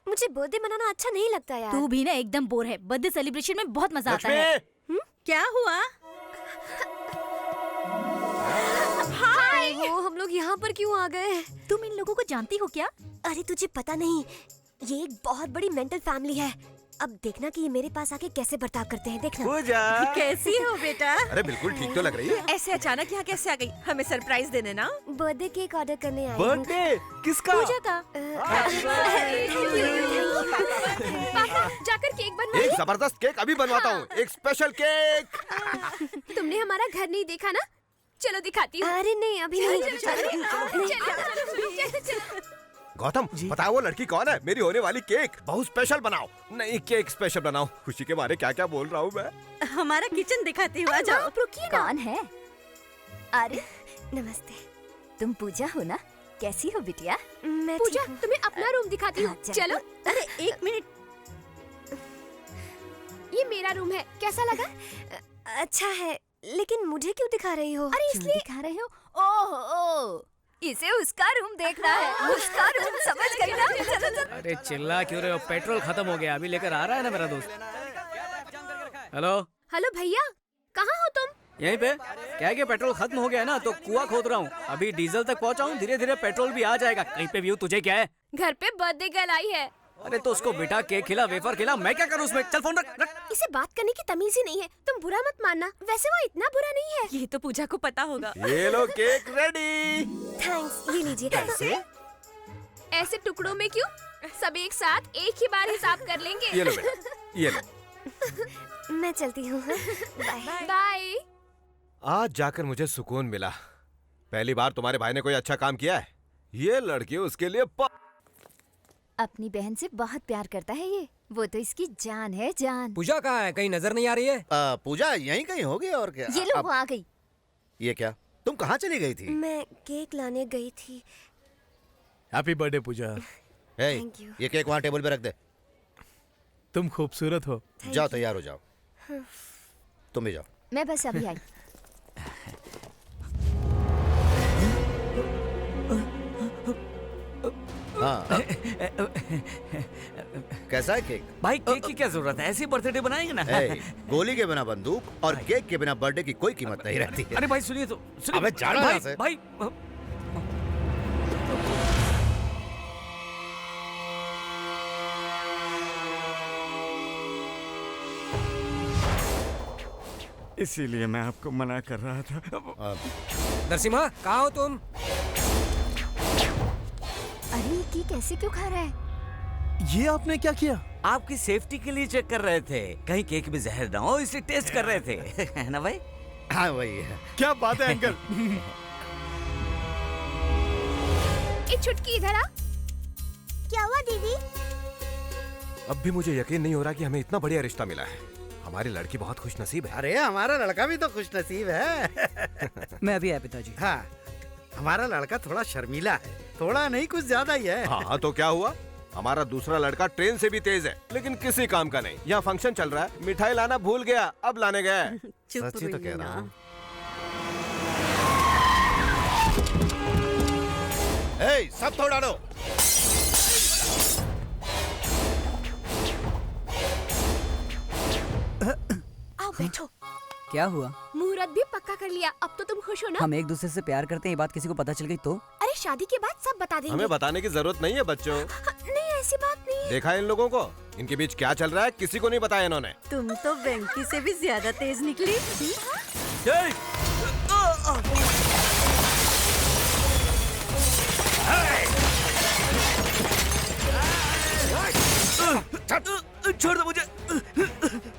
मुझे बर्थडे मनाना अच्छा नहीं लगता यार। तू भी ना एकदम बोर है। बर्थडे सेलिब्रेशन में बहुत मजा आता है। क्या हुआ? हाय। वो हम लोग यहाँ पर क्यों आ गए? तुम इन लोगों को जानती हो क्या? अरे तुझे पता नहीं, ये एक बहुत बड़ी मेंटल फैमिली है। अब देखना कि ये मेरे पास आके कैसे बर्ताव करते हैं। देखना। पूजा कैसी हो बेटा? अरे बिल्कुल ठीक तो लग रही है। ऐसे अचानक यहाँ कैसे आ गई? हमें सरप्राइज देने ना। बर्थडे केक ऑर्डर करने आई हूँ। बर्थडे किसका? पूजा का। पापा जाकर केक बनवा। एक जबरदस्त केक अभी बनवाता हूँ। एक स्पेशल केक। तुमने हमारा घर नहीं देखा ना? चलो दिखाती हूँ। अरे नहीं अभी नहीं। गौतम बताओ वो लड़की कौन है? मेरी होने वाली केक बहुत स्पेशल बनाओ। नहीं केक स्पेशल बनाओ। खुशी के बारे क्या क्या बोल रहा हूँ मैं। हमारा किचन दिखाती हूँ, आ जाओ। रुकिए ना। कौन है? अरे नमस्ते। तुम पूजा हो ना? कैसी हो बिटिया? मैं पूजा, तुम्हें अपना रूम दिखाती हूँ। चलो। अरे 1 मिनट। ये मेरा रूम है, कैसा लगा? अच्छा है, लेकिन मुझे क्यों दिखा रही हो? अरे इसलिए दिखा रहे हो। ओह इसे उसका रूम देखना है। उसका रूम समझ गई ना? चलो चलो। अरे चिल्ला क्यों रहे हो? पेट्रोल खत्म हो गया, अभी लेकर आ रहा है ना मेरा दोस्त। हेलो हेलो भैया, कहाँ हो तुम? यहीं पे। क्या है कि पेट्रोल खत्म हो गया है ना, तो कुआं खोद रहा हूँ। अभी डीजल तक पहुँचा हूँ, धीरे धीरे पेट्रोल भी आ जाएगा। कहीं पे व्यू तुझे क्या है? घर पे बर्थडे गर्ल आई है। अरे तो उसको बेटा केक खिला, वेफर खिला, मैं क्या करूँ उसमें? चल फोन रख। इसे बात करने की तमीज ही नहीं है। तुम बुरा मत मानना, वैसे वो इतना बुरा नहीं है। ये तो पूजा को पता होगा। ये लो केक रेडी। थैंक्स, ये लीजिए। कैसे? ऐसे टुकड़ों में क्यों? सब एक साथ एक ही बार हिसाब कर लेंगे। ये लो बेटा, ये लो। मैं चलती हूँ। Bye bye. आज जाकर मुझे सुकून मिला। पहली बार तुम्हारे भाई ने कोई अच्छा काम किया है। ये लड़की उसके लिए अपनी बहन से बहुत प्यार करता है ये। वो तो इसकी जान है, जान। पूजा कहाँ है? कहीं नजर नहीं आ रही है? पूजा यहीं कहीं होगी और क्या। ये लो वो आ गई। ये क्या? तुम कहाँ चली गई थी? मैं केक लाने गई थी। Happy birthday Pooja. Thank you. ये केक वहाँ टेबल पे रख दे। तुम खूबसूरत हो। जाओ तैयार हो जाओ। तुम भी जाओ। मैं बस अभी आई। हाँ। कैसा है केक? भाई केक की क्या जरूरत है? ऐसी बर्थडे बनाएंगे ना। गोली के बिना बंदूक और केक के बिना बर्थडे की कोई कीमत नहीं रहती है। अरे भाई सुनिए तो। अबे जाना यहाँ से। भाई इसीलिए मैं आपको मना कर रहा था। नरसिम्हा, कहाँ हो तुम? अरे ये कैसे क्यों खा रहा है? ये आपने क्या किया? आपकी सेफ्टी के लिए चेक कर रहे थे, कहीं केक में जहर ना हो, इसलिए टेस्ट कर रहे थे। है ना भाई? हाँ वही है। क्या बात है अंकल। एक छुटकी इधर आ। क्या हुआ दीदी? अब भी मुझे यकीन नहीं हो रहा कि हमें इतना बढ़िया रिश्ता मिला है। हमारी लड़की बहुत खुश नसीब है। अरे हमारा लड़का भी तो खुश नसीब है। मैं अभी आया पिताजी। हाँ, हमारा लड़का थोड़ा शर्मीला है, थोड़ा नहीं कुछ ज्यादा ही है। हाँ तो क्या हुआ? हमारा दूसरा लड़का ट्रेन से भी तेज है, लेकिन किसी काम का नहीं। यहाँ फंक्शन चल रहा है, मिठाई लाना भूल गया, अब लाने गया। सच्ची तो कह रहा हूँ। सब तोड़ डालो। आओ बैठो। क्या हुआ? मुहूर्त भी पक्का कर लिया, अब तो तुम खुश हो ना? हम एक दूसरे से प्यार करते हैं, ये बात किसी को पता चल गई तो? अरे शादी के बाद सब बता देंगे। हमें बताने की जरूरत नहीं है बच्चों। नहीं ऐसी बात नहीं। देखा इन लोगों को, इनके बीच क्या चल रहा है किसी को नहीं बताया इन्होंने। तुम तो वेंकी से भी ज्यादा तेज निकली। छोड़ दो मुझे,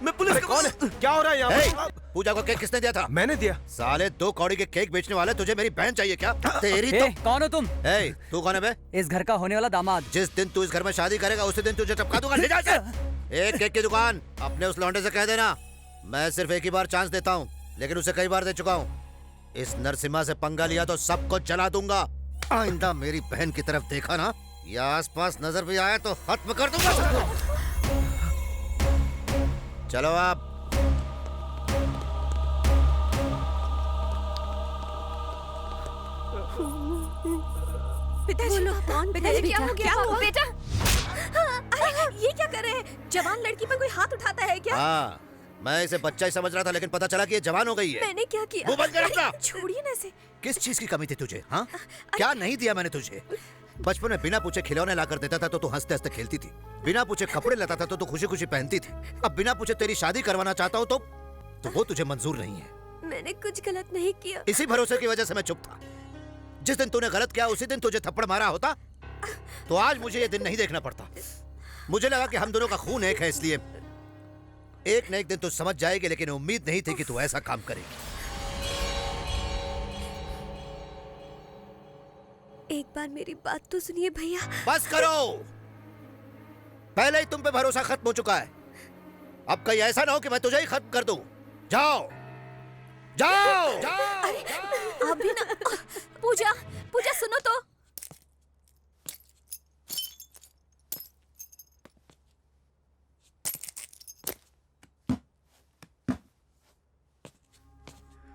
मैं पुलिस को। कौन है? क्या हो रहा है यहाँ? पूजा को केक किसने दिया था? मैंने दिया। साले 2 कौड़ी के केक बेचने वाले, तुझे मेरी बहन चाहिए क्या? तेरी तो। कौन हो तुम? तू कौन है बे? इस घर का होने वाला दामाद। जिस दिन तू इस घर में शादी करेगा उसी दिन तुझे टपका दूंगा। ले जा इसे। एक केक की दुकान अपने उस लौंडे से कह देना, मैं सिर्फ एक ही बार चांस देता हूँ, लेकिन उसे कई बार दे चुका हूँ। इस नरसिम्हा से पंगा लिया तो सबको जला दूंगा। आइंदा मेरी बहन की तरफ देखा ना या आसपास नजर भी आया तो खत्म कर दूंगा। चलो आप। पिताजी, पिताजी क्या हो गया? बेटा अरे ये क्या कर रहे हैं? जवान लड़की पर कोई हाथ उठाता है क्या? हाँ, मैं इसे बच्चा ही समझ रहा था, लेकिन पता चला कि ये जवान हो गई है। मैंने क्या किया? मुंह बंद कर अपना। छोड़िए ना इसे। किस चीज की कमी थी तुझे? हाँ, क्या नहीं दिया मैंने तुझे? बचपन में बिना पूछे खिलौने ला कर देता था तो तू हंसते हंसते खेलती थी, बिना पूछे कपड़े लाता था तो तू खुशी खुशी पहनती थी। अब बिना पूछे तेरी शादी करवाना चाहता हूँ तो वो तुझे मंजूर नहीं है। मैंने कुछ गलत नहीं किया। इसी भरोसे की वजह से मैं चुप था। जिस दिन तूने गलत किया उसी दिन तुझे थप्पड़ मारा होता तो आज मुझे ये दिन नहीं देखना पड़ता। मुझे लगा कि हम दोनों का खून एक है, इसलिए एक न एक दिन तू समझ जाएगी, लेकिन उम्मीद नहीं थी कि तू ऐसा काम करेगी। एक बार मेरी बात तो सुनिए भैया। बस करो, पहले ही तुम पे भरोसा खत्म हो चुका है। अब कहीं ऐसा ना हो कि मैं तुझे ही खत्म कर दूं। जाओ जाओ, जाओ। अरे अभी ना। पूजा, पूजा सुनो तो।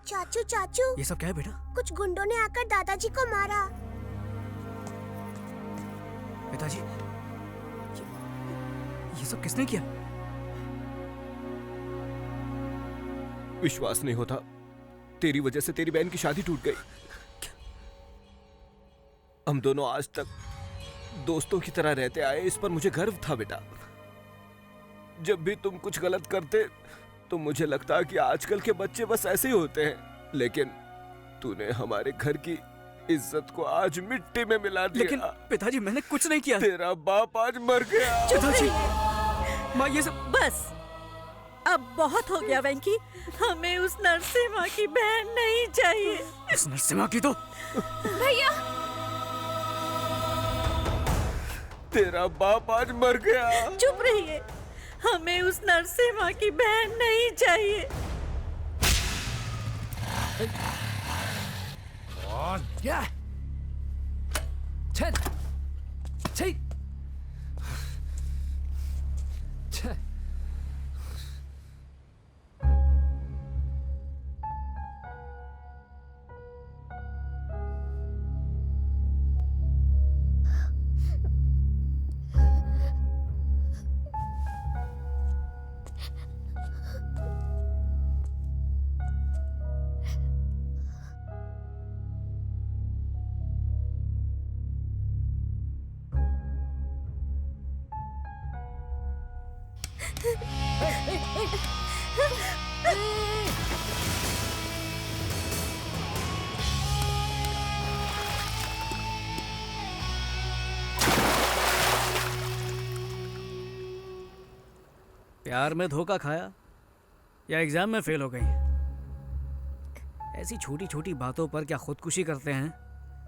चाचू चाचू, ये सब क्या है बेटा? कुछ गुंडों ने आकर दादाजी को मारा। पिताजी, ये सब किसने किया? विश्वास नहीं होता, तेरी वजह से तेरी बहन की शादी टूट गई। हम दोनों आज तक दोस्तों की तरह रहते आए, इस पर मुझे गर्व था बेटा। जब भी तुम कुछ गलत करते तो मुझे लगता कि आजकल के बच्चे बस ऐसे ही होते हैं, लेकिन तूने हमारे घर की इज्जत को आज मिट्टी में मिला दिया। लेकिन पिताजी मैंने कुछ नहीं किया। तेरा बाप आज मर गया। पिताजी, माँ ये सब। बस अब बहुत हो गया वेंकी, हमें उस नरसिम्हा की बहन नहीं चाहिए। उस नरसिम्हा की तो। भैया, तेरा बाप आज मर गया। चुप रहिए, हमें उस नरसिम्हा की बहन नहीं चाहिए। क्या? छे छे छे। प्यार में धोखा खाया या एग्जाम में फेल हो गई? ऐसी छोटी छोटी बातों पर क्या खुदकुशी करते हैं?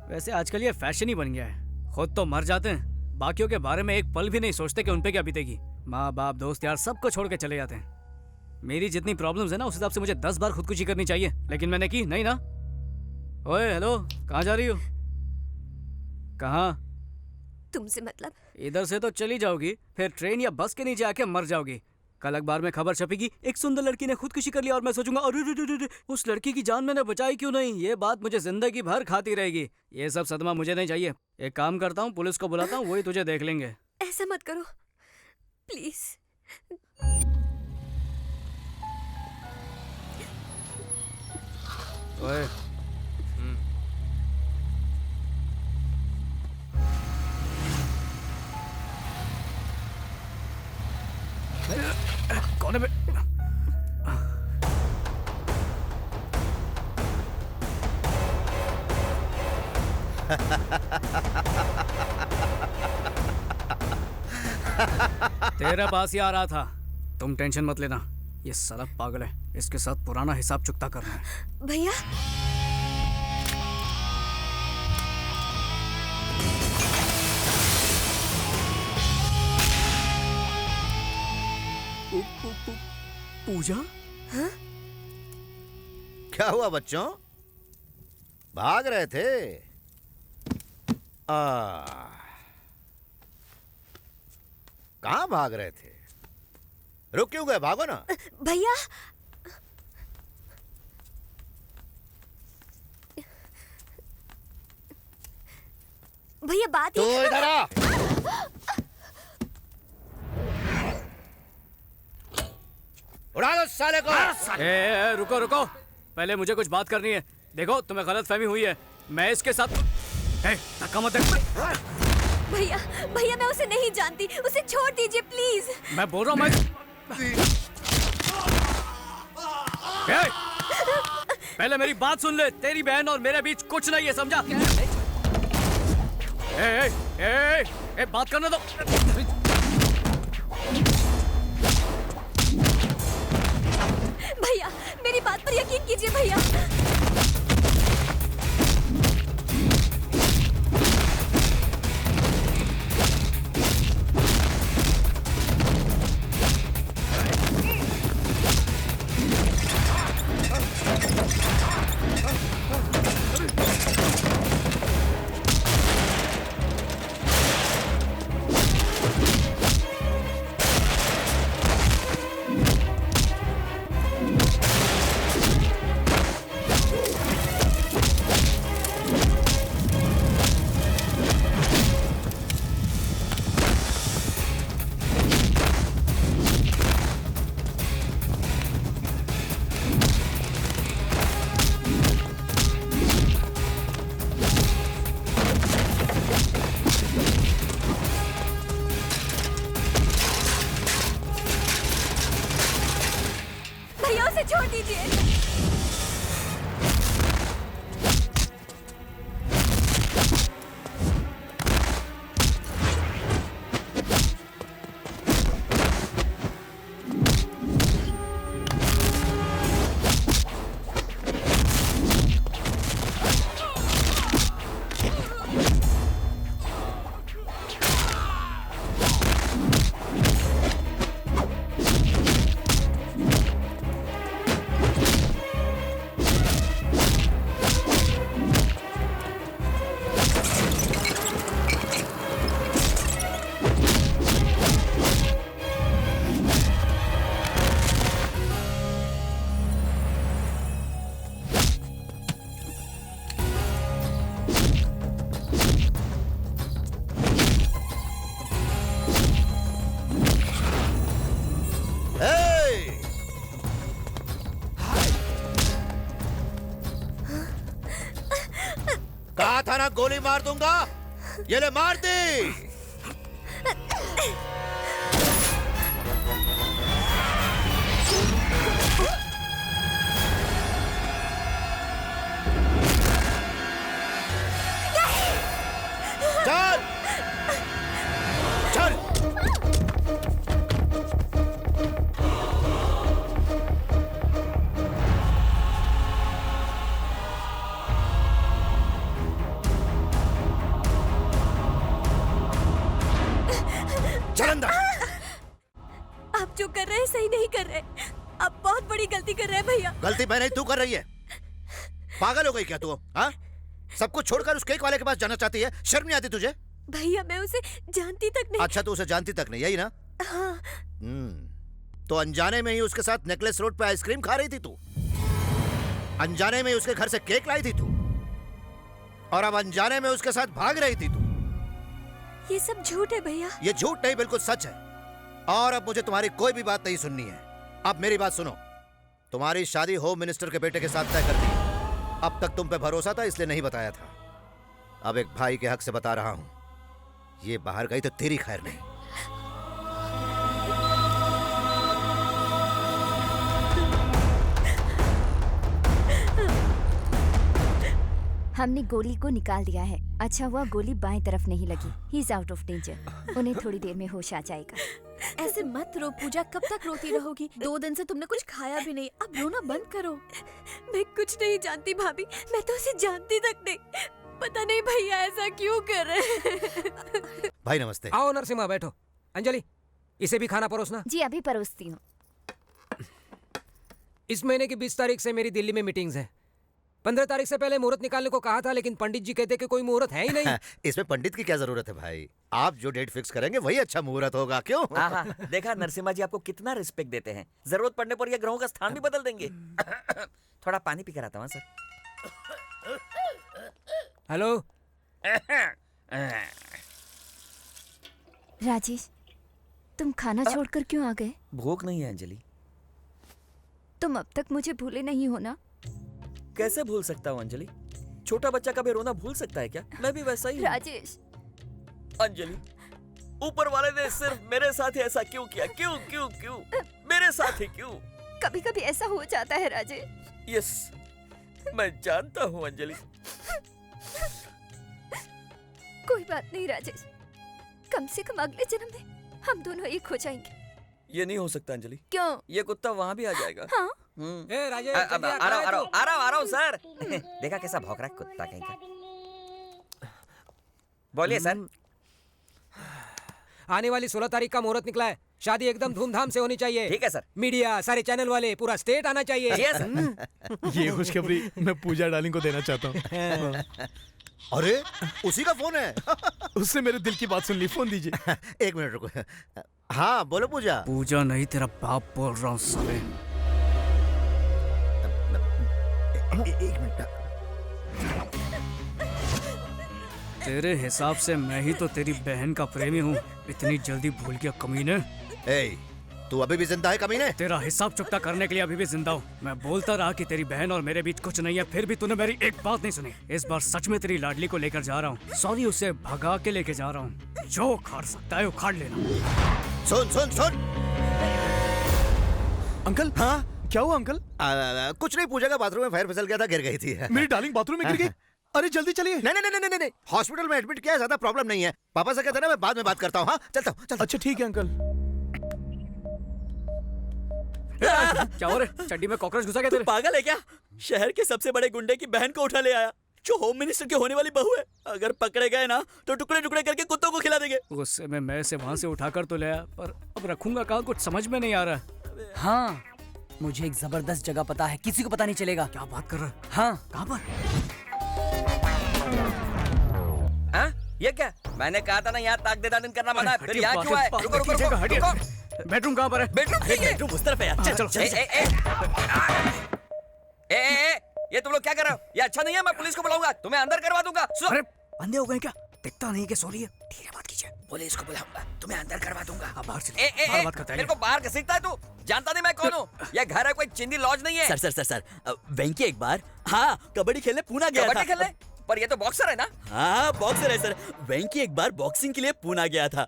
वैसे आजकल ये फैशन ही बन गया है। खुद तो मर जाते हैं, बाकियों के बारे में एक पल भी नहीं सोचते कि उन पे क्या बीतेगी। माँ बाप दोस्त यार सबको छोड़ के चले जाते हैं। मेरी जितनी प्रॉब्लम्स है ना उस हिसाब से मुझे 10 बार खुदकुशी करनी चाहिए, लेकिन मैंने की नहीं ना। ओए हेलो, कहाँ जा रही हो? कहाँ? तुमसे मतलब? इधर से तो चली जाओगी, फिर ट्रेन या बस के नीचे आके मर जाओगी। कल अखबार में खबर छपेगी, एक सुंदर लड़की ने खुदकुशी कर लिया, और मैं सोचूंगा अरे उस लड़की की जान मैंने बचाई क्यों नहीं। ये बात मुझे जिंदगी भर खाती रहेगी। ये सब सदमा मुझे नहीं चाहिए। एक काम करता हूँ, पुलिस को बुलाता हूँ, वही तुझे देख लेंगे। ऐसा मत करो प्लीज। ओए कौन है बे? तेरे पास ही आ रहा था। तुम टेंशन मत लेना, ये साला पागल है, इसके साथ पुराना हिसाब चुकता करना है। भैया पूजा? हाँ? क्या हुआ बच्चों, भाग रहे थे? कहाँ भाग रहे थे? रुक क्यों गए? भागो ना। भैया भैया बात तो इधर आ। उड़ा दो साले को। रुको रुको, पहले मुझे कुछ बात करनी है। देखो तुम्हें गलत फहमी हुई है, मैं इसके साथ धक्का मत दे। भैया भैया मैं उसे नहीं जानती, उसे छोड़ दीजिए प्लीज। मैं बोल रहा हूँ पहले मेरी बात सुन ले। तेरी बहन और मेरे बीच कुछ नहीं है, समझा? बात करने दो। भैया मेरी बात पर यकीन कीजिए भैया। छोड़ दीजिए। कहा था ना गोली मार दूंगा, ये ले मार दी। रहे हैं सही नहीं कर रहे। आप बहुत बड़ी गलती कर रहे हैं भैया। गलती मैंने तू कर रही है। पागल हो गई क्या तू? हाँ, सब कुछ छोड़कर उस केक वाले के पास जाना चाहती है? शर्म नहीं आती तुझे? भैया मैं उसे जानती तक नहीं। अच्छा, तू उसे जानती तक नहीं, यही ना? हाँ। तो अनजाने में ही उसके साथ नेकलेस रोड पे आइसक्रीम खा रही थी तू? अनजाने में ही उसके घर से केक लाई थी तू? और अब अनजाने में उसके साथ भाग रही थी तू? ये सब झूठ है भैया। ये झूठ नहीं, बिल्कुल सच है। और अब मुझे तुम्हारी कोई भी बात नहीं सुननी है। अब मेरी बात सुनो। तुम्हारी शादी होम मिनिस्टर के बेटे के साथ तय कर दी। अब तक तुम पे भरोसा था इसलिए नहीं बताया था। अब एक भाई के हक से बता रहा हूं, ये बाहर गई तो तेरी खैर नहीं। हमने गोली को निकाल दिया है। अच्छा हुआ गोली बाएं तरफ नहीं लगी। He is out of danger. उन्हें थोड़ी देर में होश आ जाएगा। ऐसे मत रो पूजा, कब तक रोती रहोगी? 2 दिन से तुमने कुछ खाया भी नहीं। अब रोना बंद करो। मैं कुछ नहीं जानती भाभी, मैं तो उसे जानती तक नहीं। पता नहीं भैया ऐसा क्यों कर रहे हैं। भाई नमस्ते। आओ नरसिम्हा, बैठो। अंजलि, इसे भी खाना परोसना। जी अभी परोसती हूँ। इस महीने की 20 तारीख से मेरी दिल्ली में मीटिंग्स है। 15 तारीख से पहले मुहूर्त निकालने को कहा था, लेकिन पंडित जी कहते कि कोई मुहूर्त है ही नहीं। इसमें पंडित की क्या जरूरत है भाई? आप जो डेट फिक्स करेंगे वही अच्छा मुहूर्त होगा, क्यों? देखा नरसिम्हा जी आपको कितना रिस्पेक्ट देते हैं। जरूरत पड़ने पर ये ग्रहों का स्थान भी बदल देंगे। थोड़ा पानी पी कर आता हूँ सर। हेलो राजेश, तुम खाना छोड़कर क्यों आ गए? भूख नहीं है अंजलि। तुम अब तक मुझे भूले नहीं हो ना? कैसे भूल सकता हूँ अंजलि? छोटा बच्चा कभी रोना भूल सकता है क्या? मैं भी वैसा ही हूँ। राजेश। अंजलि, ऊपर वाले ने सिर्फ मेरे साथ ही ऐसा क्यों किया? क्यों क्यों क्यों मेरे साथ ही क्यों? कभी कभी ऐसा हो जाता है राजेश। यस, मैं जानता हूँ अंजलि। कोई बात नहीं राजेश, कम से कम अगले जन्म में हम दोनों एक हो जाएंगे। ये नहीं हो सकता अंजलि। क्यों? ये कुत्ता वहाँ भी आ जाएगा। हाँ? ए राजेश, आ रहा हूँ सर। देखा कैसा भौंक रहा है कुत्ता कहीं का। बोलिए सर। आने वाली 16 तारीख का मुहूर्त निकला है। शादी एकदम धूमधाम से होनी चाहिए। ठीक है सर। मीडिया, सारे चैनल वाले, पूरा स्टेट आना चाहिए। ये खुशखबरी मैं पूजा डार्लिंग को देना चाहता हूँ। अरे उसी का फोन है। उससे मेरे दिल की बात सुन ली। फोन दीजिए। 1 मिनट रुको। हाँ बोलो पूजा। पूजा नहीं, तेरा बाप बोल रहा हूँ साले। 1 मिनट। तेरे हिसाब से मैं ही तो तेरी बहन का प्रेमी हूँ। इतनी जल्दी भूल गया कमीने। तू अभी भी जिंदा है कमीने? तेरा हिसाब चुकता करने के लिए अभी भी जिंदा हूँ। मैं बोलता रहा कि तेरी बहन और मेरे बीच कुछ नहीं है, फिर भी तूने मेरी एक बात नहीं सुनी। इस बार सच में तेरी लाडली को लेकर जा रहा हूँ। सॉरी, उसे भगा के लेके जा रहा हूँ। जो उखाड़ सकता है उखाड़ लेना। सुन सुन सुन। अंकल। हाँ क्या हुआ अंकल? कुछ नहीं, पूजा का बाथरूम में फायर फिसल गया था, गिर गई थी। मेरी डार्लिंग बाथरूम में गिर गई? अरे जल्दी चलिए। नहीं, हॉस्पिटल में एडमिट किया है, ज्यादा प्रॉब्लम नहीं है। पापा से कहते ना मैं बाद में बात करता हूँ। हाँ चलता हूँ। अच्छा ठीक है अंकल। क्या हो रहा है? चड्डी में कॉकरोच घुसा गया तेरे? पागल है क्या? शहर के सबसे बड़े गुंडे की बहन को उठा ले आया, जो होम मिनिस्टर की होने वाली बहू है। अगर पकड़े गए ना तो टुकड़े टुकड़े करके कुत्तों को खिला देंगे। गुस्से में मैं से वहाँ से उठाकर तो ले आया, पर अब रखूंगा कहाँ, कुछ समझ में नहीं आ रहा। हाँ, मुझे एक जबरदस्त जगह पता है, किसी को पता नहीं चलेगा। क्या बात कर रहा है? हाँ। कहाँ पर? हाँ? ये क्या? मैंने कहा था ना यहाँ ताक दे दान करना मना है। फिर यहाँ क्यों आए? रुको रुको रुको। बेडरूम कहाँ पर है? बेडरूम उस तरफ है यार। चल चलो। ये तुम लोग क्या कर रहे हो? ये अच्छा नहीं है, मैं पुलिस को बुलाऊंगा, तुम्हें अंदर करवा दूंगा। अरे अंधे हो गए क्या? दिखता नहीं कि सो रही है। ठीक है, बात कीजिए। पुलिस को बुलाऊंगा, तुम्हें अंदर करवा दूंगा। बाहर से बात करता है। मेरे को बाहर घसीटता है तू? जानता नहीं मैं कौन हूँ? ये घर है, कोई चिंदी लॉज नहीं है। सर वेंकी एक बार कबड्डी खेलने पूना गया था। कबड्डी खेलने? पर ये तो बॉक्सर है ना? हाँ बॉक्सर है सर। वेंकी एक बार बॉक्सिंग के लिए पूना गया था।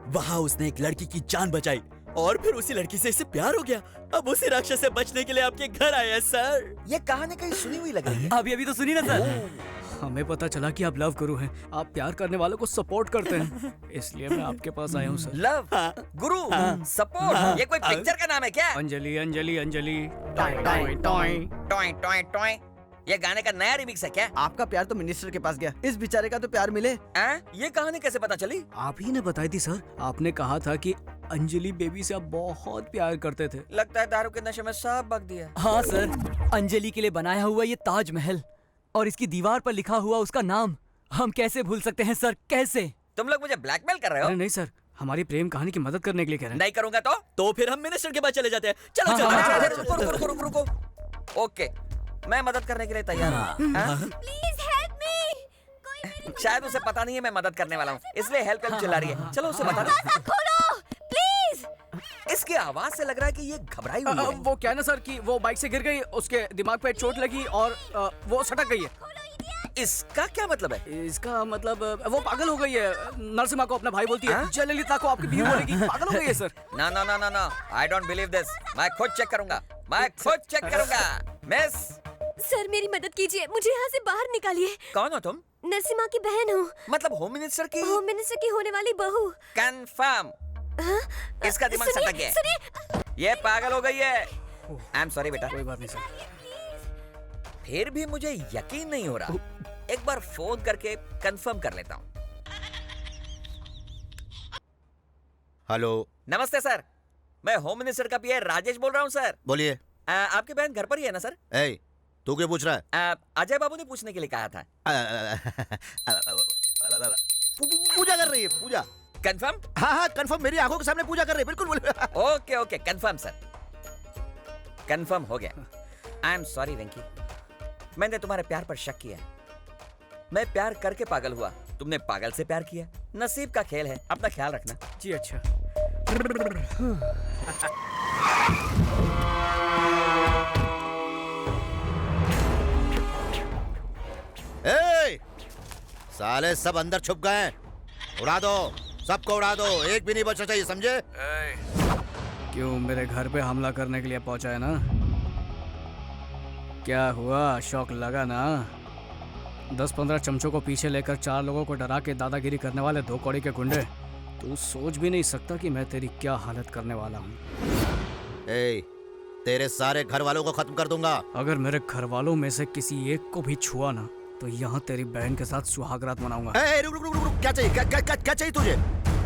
वहाँ उसने एक लड़की की जान बचाई और फिर उसी लड़की से इसे प्यार हो गया। अब उसी राक्षस से बचने के लिए आपके घर आया सर। ये कहानी कहीं सुनी हुई लग रही है। अभी तो सुनी ना सर। हमें पता चला कि आप लव गुरु हैं, आप प्यार करने वालों को सपोर्ट करते हैं, इसलिए मैं आपके पास आया हूँ सर। लव गुरु सपोर्ट, ये कोई पिक्चर का नाम है क्या? Anjali Anjali Anjali toy toy toy. ये गाने का नया रिमिक्स है क्या? आपका प्यार तो मिनिस्टर के पास गया, इस बेचारे का तो प्यार मिले। ये कहानी कैसे पता चली? आप ही ने बताई थी सर। आपने कहा था कि अंजलि बेबी से आप बहुत प्यार करते थे। लगता है दारू के नशे में सब बक दिया। हाँ सर, अंजलि के लिए बनाया हुआ ये ताजमहल और इसकी दीवार पर लिखा हुआ उसका नाम हम कैसे भूल सकते हैं सर, कैसे? तुम लोग मुझे ब्लैकमेल कर रहे हो? अरे नहीं सर, हमारी प्रेम कहानी की मदद करने के लिए कह रहे हैं। नहीं करूंगा तो फिर हम मिनिस्टर के पास चले जाते हैं। चलो हाँ, चलो, हाँ, चलो, रुको रुको रुको रुको रुको। ओके, मैं मदद करने के लिए तैयार हूँ। हाँ? Please help me. शायद उसे पता नहीं है मैं मदद करने वाला हूँ, इसलिए हेल्प चिल्ला रही है। चलो उसे बता दो। दरवाजा खोलो प्लीज। इसकी आवाज से लग रहा है कि ये घबराई हुई है। वो क्या ना सर कि वो बाइक से गिर गई, उसके दिमाग पे चोट लगी और वो सटक गई है। इसका क्या मतलब है? इसका मतलब वो पागल हो गई है। नरसिम्हा को अपना भाई बोलती है, जयललिता को आपकी बीवी बोलेगी। पागल हो गई है सर। ना ना ना ना ना, आई डोंट बिलीव दिस। मैं खुद चेक करूंगा, मैं खुद चेक करूंगा। मिस सर मेरी मदद कीजिए, मुझे यहाँ से बाहर निकालिए। कौन हो तुम? नरसिम्हा की बहन हूँ। मतलब होम मिनिस्टर की? होम मिनिस्टर की होने वाली बहू। कंफर्म। इसका दिमाग सटक गया है। ये पागल हो गई है। आई एम सॉरी बेटा। कोई बात नहीं सर। फिर भी मुझे यकीन नहीं हो रहा, एक बार फोन करके कंफर्म कर लेता हूँ। हेलो। नमस्ते सर, मैं होम मिनिस्टर का पीए राजेश बोल रहा हूँ सर। बोलिए। आपकी बहन घर पर ही है ना सर? ए, तू क्यों पूछ रहा है? अजय बाबू ने पूछने के लिए कहा था। पूजा कर रही है, पूजा। कंफर्म? हाँ हाँ कंफर्म, मेरी आंखों के सामने पूजा कर रही है, बिल्कुल बोलिए। Okay okay, confirm sir, confirm हो गया। आई एम सॉरी वेंकी, मैंने तुम्हारे प्यार पर शक किया। मैं प्यार करके पागल हुआ, तुमने पागल से प्यार किया। नसीब का खेल है, अपना ख्याल रखना। जी अच्छा। ए, साले सब अंदर छुप गए हैं, उड़ा दो, सबको उड़ा दो, एक भी नहीं बचना चाहिए, समझे? क्यों मेरे घर पे हमला करने के लिए पहुंचा है ना? क्या हुआ, शौक लगा ना? 10-15 चमचों को पीछे लेकर 4 लोगों को डरा के दादागिरी करने वाले 2 कौड़ी के गुंडे। तू सोच भी नहीं सकता कि मैं तेरी क्या हालत करने वाला हूँ। ए, तेरे सारे घर वालों को खत्म कर दूंगा। अगर मेरे घर वालों में से किसी एक को भी छुआ ना तो यहाँ तेरी बहन के साथ सुहागरात मनाऊंगा। रुक रुक रुक रुक, क्या चाहिए? क्या चाहिए तुझे?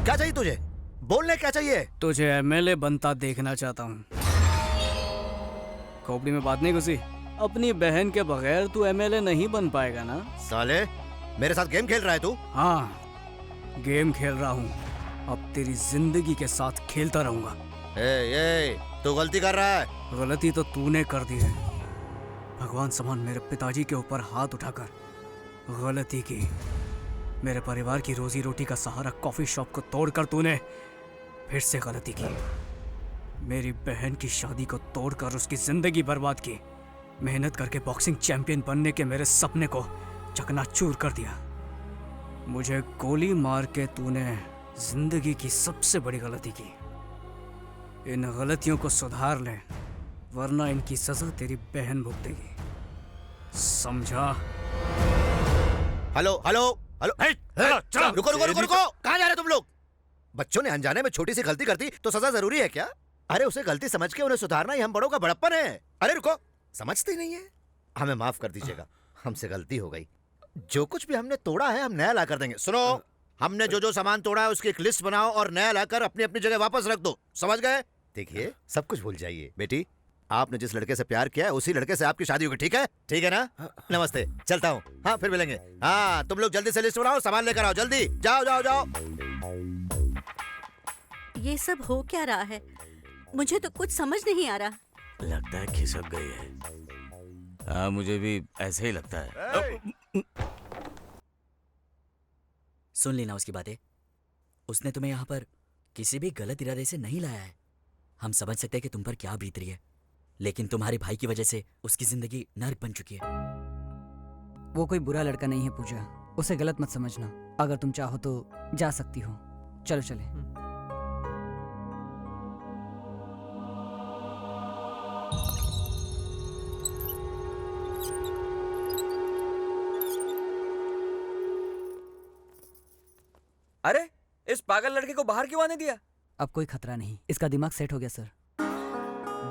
क्या चाहिए तुझे? बोलने क्या चाहिए? तुझे एमएलए बनता देखना चाहता हूँ। खोपड़ी में बात नहीं घुसी? अपनी बहन के बगैर तू एमएलए नहीं बन पाएगा ना? साले मेरे साथ गेम खेल रहा है तू? हाँ गेम खेल रहा हूँ, अब तेरी जिंदगी के साथ खेलता रहूंगा। तू गलती कर रहा है। गलती तो तूने कर दी है। भगवान समान मेरे पिताजी के ऊपर हाथ उठाकर गलती की। मेरे परिवार की रोजी रोटी का सहारा कॉफी शॉप को तोड़कर तूने फिर से गलती की। मेरी बहन की शादी को तोड़कर उसकी जिंदगी बर्बाद की। मेहनत करके बॉक्सिंग चैंपियन बनने के मेरे सपने को चकनाचूर कर दिया। मुझे गोली मार के तूने जिंदगी की सबसे बड़ी गलती की। इन गलतियों को सुधार ले, वरना इनकी सजा तेरी बहन भुगतेगी, समझा? हेलो हेलो हेलो, रुको रुको रुको रुको, कहाँ जा रहे तुम लोग? बच्चों ने अनजाने में छोटी सी गलती कर दी तो सजा जरूरी है क्या? अरे उसे गलती समझ के उन्हें सुधारना ही हम बड़ों का बड़प्पन है। अरे रुको, समझते नहीं है? हमें माफ कर दीजिएगा, हमसे गलती हो गई। जो कुछ भी हमने तोड़ा है हम नया ला कर देंगे। सुनो, हमने जो जो सामान तोड़ा है उसकी एक लिस्ट बनाओ और नया लाकर अपनी अपनी जगह वापस रख दो, समझ गए? देखिए सब कुछ भूल जाइए। बेटी, आपने जिस लड़के से प्यार किया है उसी लड़के से आपकी शादी होगी, ठीक है? ठीक है ना? नमस्ते, चलता हूँ। हाँ फिर मिलेंगे। हाँ तुम लोग जल्दी से लिस्ट बनाओ, सामान लेकर आओ, जल्दी जाओ जाओ जाओ। ये सब हो क्या रहा है? मुझे तो कुछ समझ नहीं आ रहा। लगता है खिसक गई है। हाँ मुझे भी ऐसे ही लगता है। सुन लेना उसकी बातें। उसने तुम्हें यहाँ पर किसी भी गलत इरादे से नहीं लाया है। हम समझ सकते हैं कि तुम पर क्या बीत रही है, लेकिन तुम्हारे भाई की वजह से उसकी जिंदगी नर्क बन चुकी है। वो कोई बुरा लड़का नहीं है पूजा, उसे गलत मत समझना। अगर तुम चाहो तो जा सकती हो। चलो चले। अरे इस पागल लड़के को बाहर क्यों आने दिया? अब कोई खतरा नहीं, इसका दिमाग सेट हो गया सर।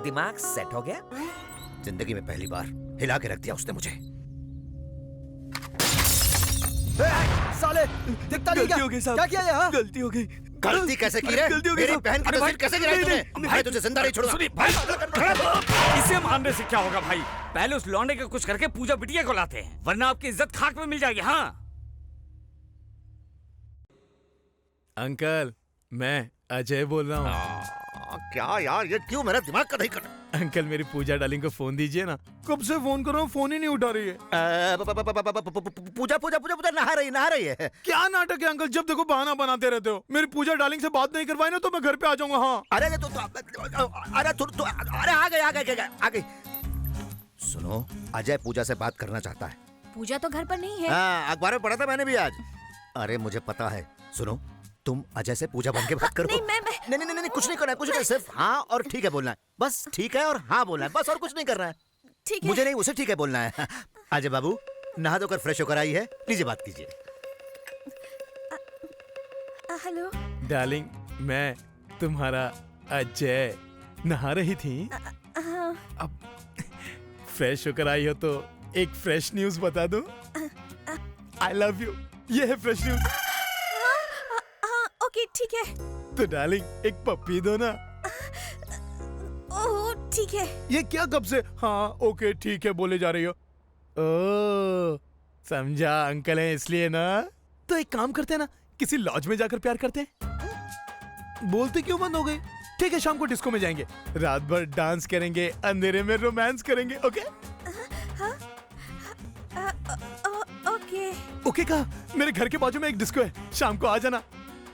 दिमाग सेट हो गया? जिंदगी में पहली बार हिला के रख दिया उसने मुझे। साले दिखता नहीं क्या? क्या किया यहाँ? गलती हो गई, गलती कैसे की रे? मेरी बहन की तस्वीर कैसे गिराई तूने? भाई तुझे जिंदा नहीं छोड़ूंगा। इसे मारने से क्या होगा भाई? पहले उस लौंडे के कुछ करके पूजा बिटिया को लाते हैं, वरना आपकी इज्जत खाक में मिल जाएगी। हाँ अंकल, मैं अजय बोल रहा हूँ। क्या यार, ये क्यों मेरा दिमाग का नहीं कर? अंकल मेरी पूजा डार्लिंग को फोन दीजिए ना। कब से फोन कर रहा हूँ, फोन ही नहीं उठा रही है। पूजा पूजा पूजा पूजा नहा रही है। क्या नाटक है अंकल, जब देखो बहाना बनाते रहते हो। मेरी पूजा डार्लिंग से बात नहीं करवाई ना तो मैं घर पे आ जाऊंगा। हाँ अरे आ गई। सुनो, अजय पूजा से बात करना चाहता है। पूजा तो घर पर नहीं है। हाँ, अखबार में पढ़ा था मैंने भी आज। अरे मुझे पता है। सुनो, तुम अजय से पूजा बन के बात करो। नहीं, कुछ नहीं करना है, कुछ नहीं, सिर्फ हाँ और ठीक है बोलना है। बस ठीक है और हाँ बोलना है, बस, और कुछ नहीं करना है। ठीक है। मुझे नहीं, उसे ठीक है बोलना है। अजय बाबू नहा धोकर फ्रेश होकर आई है, लीजिए बात कीजिए। हेलो डार्लिंग, मैं तुम्हारा अजय। नहा रही थी? अब फ्रेश होकर आई हो तो एक फ्रेश न्यूज बता दूं? आई लव यू, ये है फ्रेश न्यूज। ओके ठीक है। तो डार्लिंग एक पप्पी दो ना। ओह ठीक है। ये क्या कब से हाँ ओके ठीक है बोले जा रही हो? ओ समझा, अंकल है इसलिए ना। तो एक काम करते हैं ना, किसी लॉज में जाकर प्यार करते हैं। बोलते क्यों बंद हो गई? ठीक है, शाम को डिस्को में जाएंगे, रात भर डांस करेंगे, अंधेरे में रोमांस करेंगे। ओके ओके ओके कहा। मेरे घर के बाजू में एक डिस्को है, शाम को आ जाना,